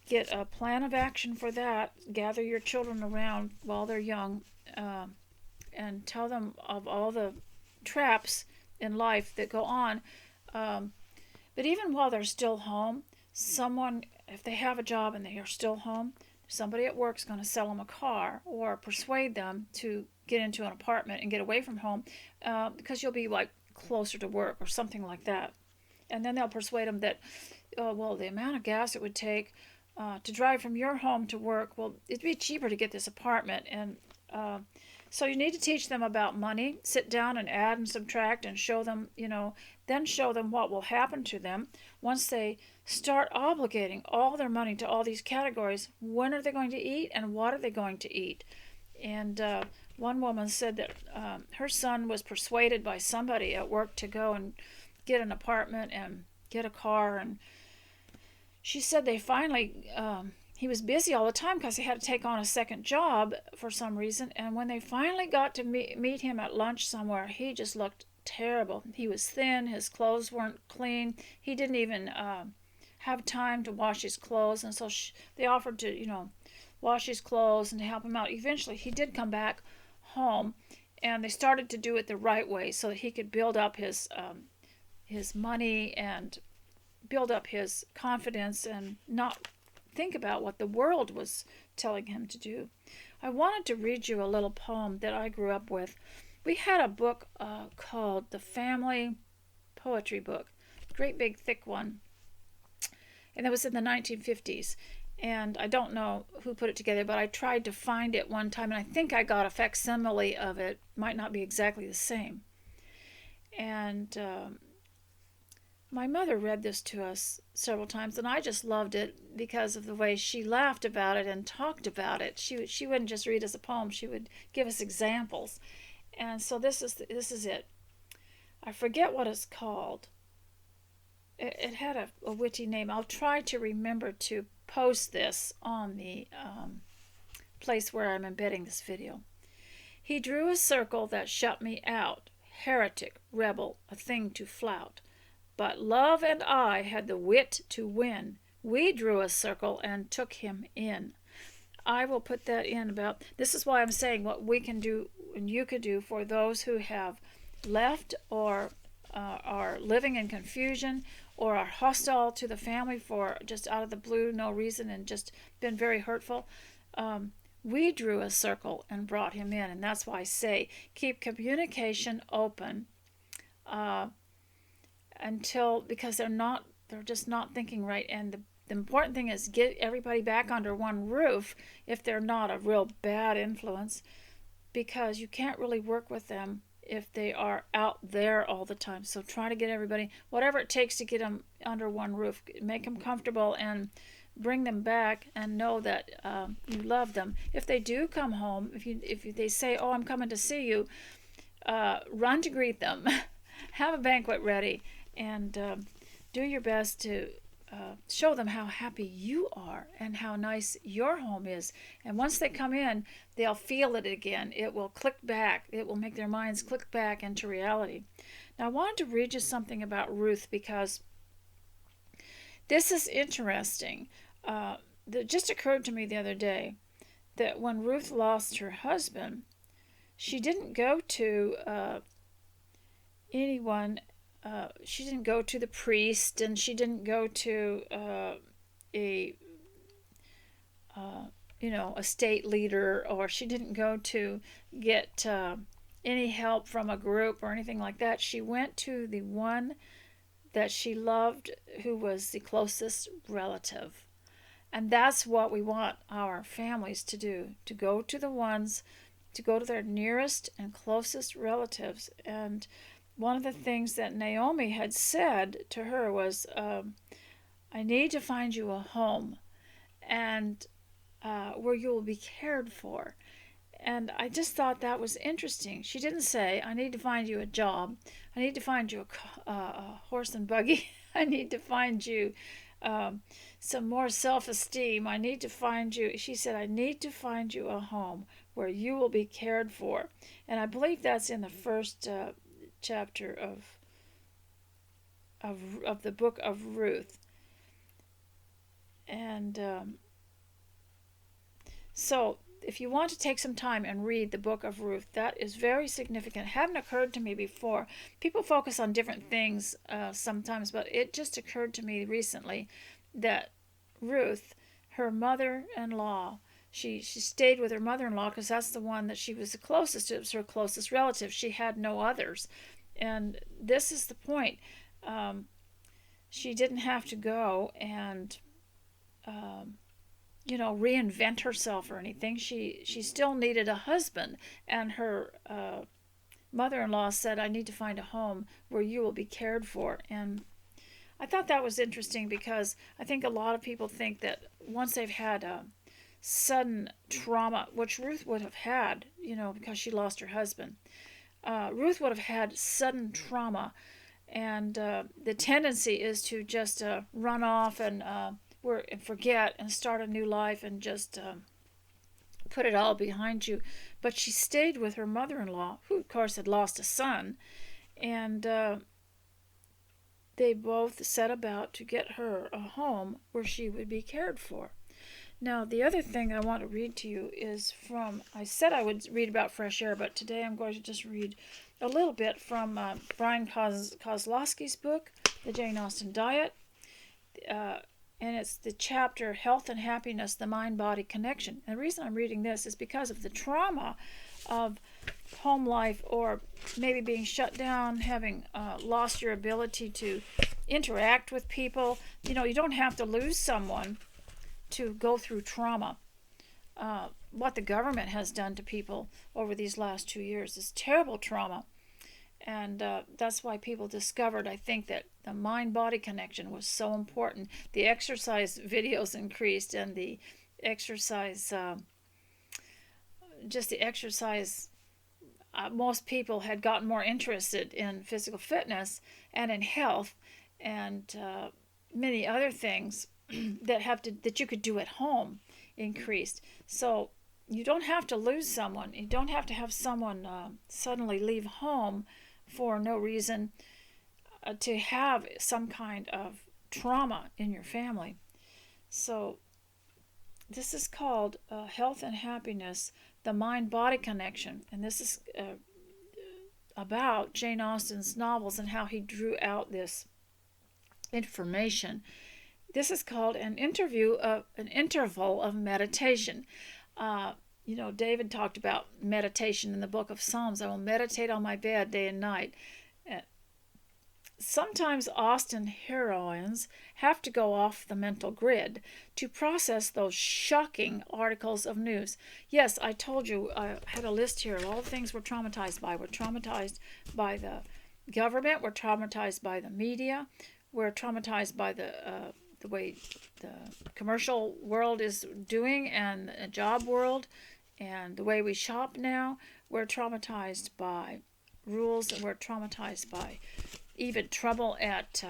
get a plan of action for that. Gather your children around while they're young, and tell them of all the traps in life that go on. But even while they're still home, someone, if they have a job and they are still home, somebody at work is going to sell them a car or persuade them to get into an apartment and get away from home, because you'll be like closer to work or something like that. And then they'll persuade them that, oh, well, the amount of gas it would take to drive from your home to work, well, it'd be cheaper to get this apartment. And so you need to teach them about money. Sit down and add and subtract and show them, then show them what will happen to them once they start obligating all their money to all these categories. When are they going to eat and what are they going to eat? And one woman said that her son was persuaded by somebody at work to go and get an apartment and get a car. And she said they finally he was busy all the time because he had to take on a second job for some reason. And when they finally got to meet him at lunch somewhere, he just looked terrible. He was thin, his clothes weren't clean, he didn't even have time to wash his clothes. And so they offered to, wash his clothes and to help him out. Eventually, he did come back home, and they started to do it the right way so that he could build up his money and build up his confidence and not think about what the world was telling him to do. I wanted to read you a little poem that I grew up with. We had a book called the Family Poetry Book, great big thick one, and it was in the 1950s. And I don't know who put it together, but I tried to find it one time, and I think I got a facsimile of it. Might not be exactly the same. And my mother read this to us several times, and I just loved it because of the way she laughed about it and talked about it. She wouldn't just read us a poem; she would give us examples. And so this is it. I forget what it's called. It had a witty name. I'll try to remember to post this on the place where I'm embedding this video. He drew a circle that shut me out, heretic, rebel, a thing to flout. But love and I had the wit to win. We drew a circle and took him in. I will put that in about, this is why I'm saying what we can do and you can do for those who have left or are living in confusion or are hostile to the family for just out of the blue, no reason, and just been very hurtful. We drew a circle and brought him in, and that's why I say keep communication open because they're just not thinking right. And the important thing is get everybody back under one roof if they're not a real bad influence, because you can't really work with them if they are out there all the time. So try to get everybody, whatever it takes to get them under one roof, make them comfortable and bring them back, and know that you love them. If they do come home, if they say, "Oh, I'm coming to see you," run to greet them, have a banquet ready, and do your best to show them how happy you are and how nice your home is. And once they come in, they'll feel it again. It will click back. It will make their minds click back into reality. Now, I wanted to read you something about Ruth because this is interesting. That just occurred to me the other day that when Ruth lost her husband, she didn't go to anyone. She didn't go to the priest, and she didn't go to a state leader, or she didn't go to get any help from a group or anything like that. She went to the one that she loved, who was the closest relative. And that's what we want our families to do, to go to their nearest and closest relatives. And one of the things that Naomi had said to her was, I need to find you a home and where you will be cared for. And I just thought that was interesting. She didn't say, I need to find you a job. I need to find you a horse and buggy. I need to find you some more self-esteem. I need to find you. She said, I need to find you a home where you will be cared for. And I believe that's in the first chapter of the book of Ruth. And so if you want to take some time and read the book of Ruth, that is very significant. It hadn't occurred to me before. People focus on different things sometimes, but it just occurred to me recently that Ruth, her mother-in-law, she stayed with her mother-in-law because that's the one that she was the closest to. It was her closest relative. She had no others. And this is the point. She didn't have to go and reinvent herself or anything. She still needed a husband, and her mother-in-law said, I need to find a home where you will be cared for. And I thought that was interesting because I think a lot of people think that once they've had a sudden trauma, which Ruth would have had, because she lost her husband, Ruth would have had sudden trauma, and the tendency is to just run off and and forget and start a new life and just put it all behind you. But she stayed with her mother-in-law, who of course had lost a son, and they both set about to get her a home where she would be cared for. Now, the other thing I want to read to you is from, I said I would read about fresh air, but today I'm going to just read a little bit from Brian Kozlowski's book, The Jane Austen Diet. And it's the chapter Health and Happiness, the Mind-Body Connection. And the reason I'm reading this is because of the trauma of home life, or maybe being shut down, having lost your ability to interact with people. You know, you don't have to lose someone to go through trauma. What the government has done to people over these last 2 years is terrible trauma. And that's why people discovered, I think, that the mind-body connection was so important. The exercise videos increased, and the exercise, most people had gotten more interested in physical fitness and in health and many other things that you could do at home increased. So you don't have to lose someone. You don't have to have someone suddenly leave home for no reason to have some kind of trauma in your family. So this is called Health and Happiness, the Mind-Body Connection. And this is about Jane Austen's novels and how he drew out this information. This is called an interval of meditation. You know, David talked about meditation in the book of Psalms. I will meditate on my bed day and night. Sometimes Austen heroines have to go off the mental grid to process those shocking articles of news. Yes, I told you, I had a list here of all the things we're traumatized by. We're traumatized by the government. We're traumatized by the media. We're traumatized by the way the commercial world is doing, and the job world, and the way we shop now. We're traumatized by rules, and we're traumatized by even trouble at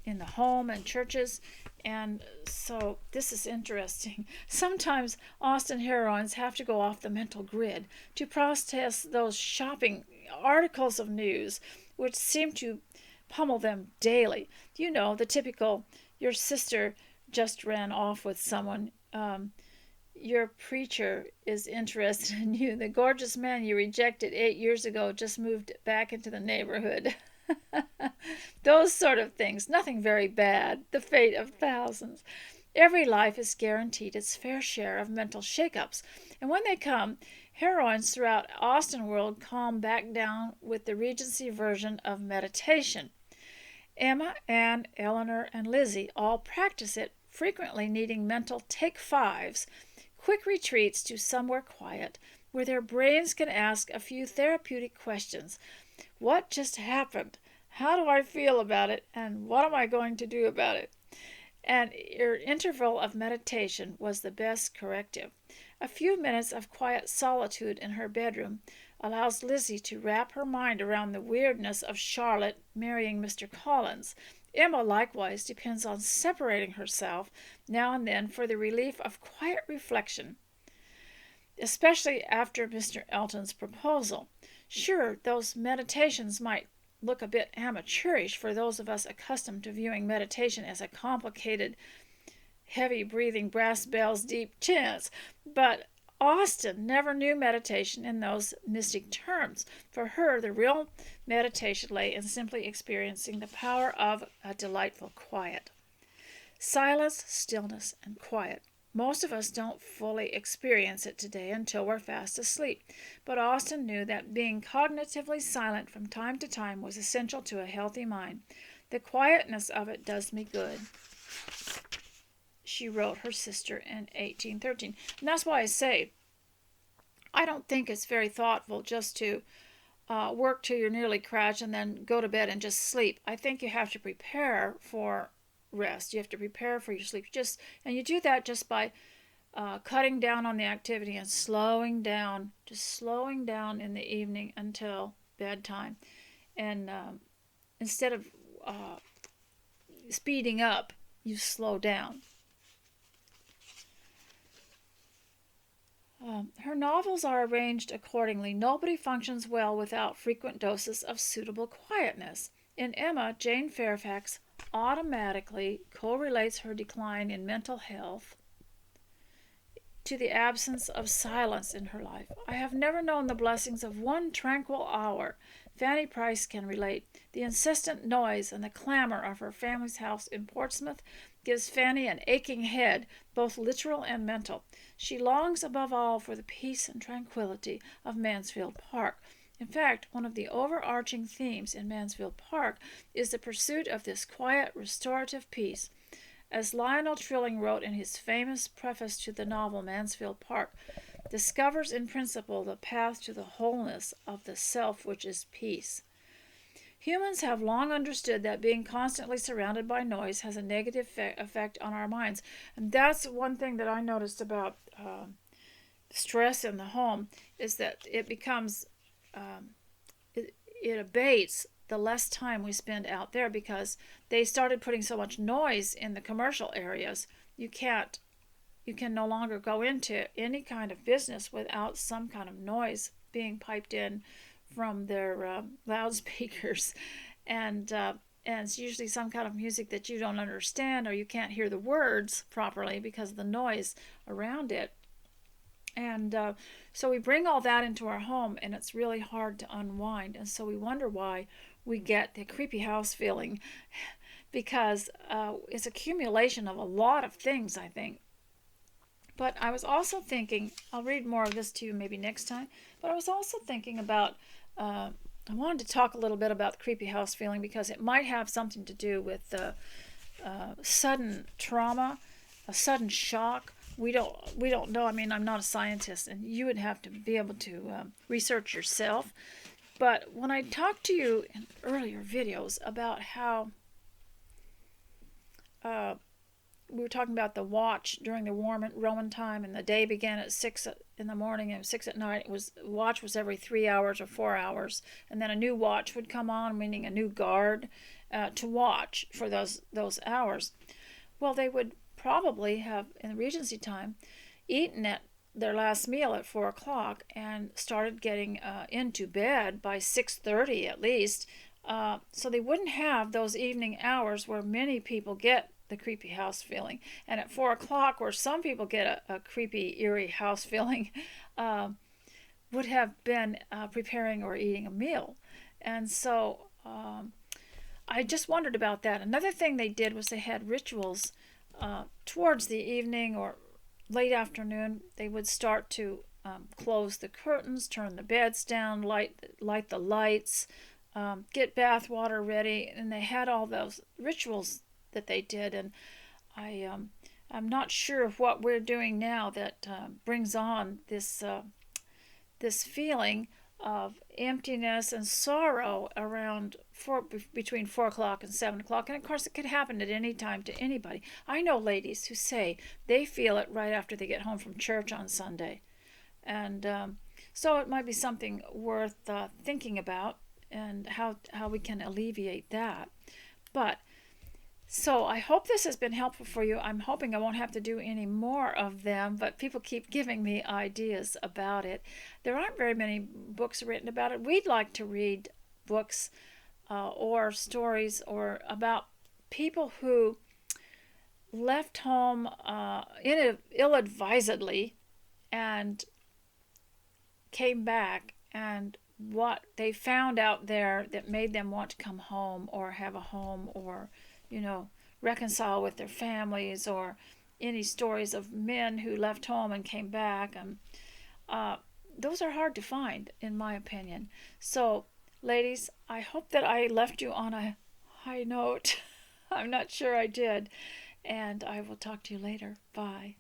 in the home and churches. And so this is interesting. Sometimes Austen heroines have to go off the mental grid to process those shopping articles of news which seem to pummel them daily. You know, the typical, your sister just ran off with someone. Your preacher is interested in you. The gorgeous man you rejected 8 years ago just moved back into the neighborhood. Those sort of things. Nothing very bad. The fate of thousands. Every life is guaranteed its fair share of mental shakeups. And when they come, heroines throughout Austen world calm back down with the Regency version of meditation. Emma, Anne, Eleanor, and Lizzie all practice it, frequently needing mental take-fives, quick retreats to somewhere quiet, where their brains can ask a few therapeutic questions. What just happened? How do I feel about it? And what am I going to do about it? And your interval of meditation was the best corrective. A few minutes of quiet solitude in her bedroom allows Lizzie to wrap her mind around the weirdness of Charlotte marrying Mr. Collins. Emma likewise depends on separating herself now and then for the relief of quiet reflection, especially after Mr. Elton's proposal. Sure, those meditations might look a bit amateurish for those of us accustomed to viewing meditation as a complicated, heavy-breathing, brass bells, deep chants, but Austen never knew meditation in those mystic terms. For her, the real meditation lay in simply experiencing the power of a delightful quiet. Silence, stillness, and quiet. Most of us don't fully experience it today until we're fast asleep, but Austen knew that being cognitively silent from time to time was essential to a healthy mind. The quietness of it does me good, she wrote her sister in 1813. And that's why I say, I don't think it's very thoughtful just to work till you're nearly crashed and then go to bed and just sleep. I think you have to prepare for rest. You have to prepare for your sleep. And you do that just by cutting down on the activity and slowing down, just slowing down in the evening until bedtime. And instead of speeding up, you slow down. Her novels are arranged accordingly. Nobody functions well without frequent doses of suitable quietness. In Emma, Jane Fairfax automatically correlates her decline in mental health to the absence of silence in her life. I have never known the blessings of one tranquil hour. Fanny Price can relate. The insistent noise and the clamor of her family's house in Portsmouth gives Fanny an aching head, both literal and mental. She longs above all for the peace and tranquility of Mansfield Park. In fact, one of the overarching themes in Mansfield Park is the pursuit of this quiet, restorative peace. As Lionel Trilling wrote in his famous preface to the novel Mansfield Park, discovers in principle the path to the wholeness of the self, which is peace. Humans have long understood that being constantly surrounded by noise has a negative effect on our minds. And that's one thing that I noticed about stress in the home, is that it becomes, it abates the less time we spend out there, because they started putting so much noise in the commercial areas. You can no longer go into any kind of business without some kind of noise being piped in from their loudspeakers, and it's usually some kind of music that you don't understand, or you can't hear the words properly because of the noise around it. And so we bring all that into our home, and it's really hard to unwind. And so we wonder why we get the creepy house feeling, because it's accumulation of a lot of things, I think. But I was also thinking, I'll read more of this to you maybe next time, but I was also thinking about, I wanted to talk a little bit about the creepy house feeling, because it might have something to do with sudden trauma, a sudden shock. We don't know. I mean, I'm not a scientist, and you would have to be able to research yourself. But when I talked to you in earlier videos about how we were talking about the watch during the Roman time, and the day began at 6 in the morning and 6 at night. The watch was every 3 hours or 4 hours, and then a new watch would come on, meaning a new guard to watch for those hours. Well, they would probably have, in the Regency time, eaten at their last meal at 4 o'clock and started getting into bed by 6:30 at least, so they wouldn't have those evening hours where many people get the creepy house feeling. And at 4 o'clock, where some people get a creepy, eerie house feeling, would have been preparing or eating a meal. And so I just wondered about that. Another thing they did was they had rituals towards the evening or late afternoon. They would start to close the curtains, turn the beds down, light the lights, get bath water ready, and they had all those rituals that they did. And I'm not sure of what we're doing now that brings on this feeling of emptiness and sorrow around between 4 o'clock and 7 o'clock. And of course, it could happen at any time to anybody. I know ladies who say they feel it right after they get home from church on Sunday. And so it might be something worth thinking about, and how we can alleviate that. But so I hope this has been helpful for you. I'm hoping I won't have to do any more of them, but people keep giving me ideas about it. There aren't very many books written about it. We'd like to read books or stories or about people who left home ill-advisedly and came back, and what they found out there that made them want to come home or have a home, or reconcile with their families, or any stories of men who left home and came back. And those are hard to find, in my opinion. So, ladies, I hope that I left you on a high note. I'm not sure I did. And I will talk to you later. Bye.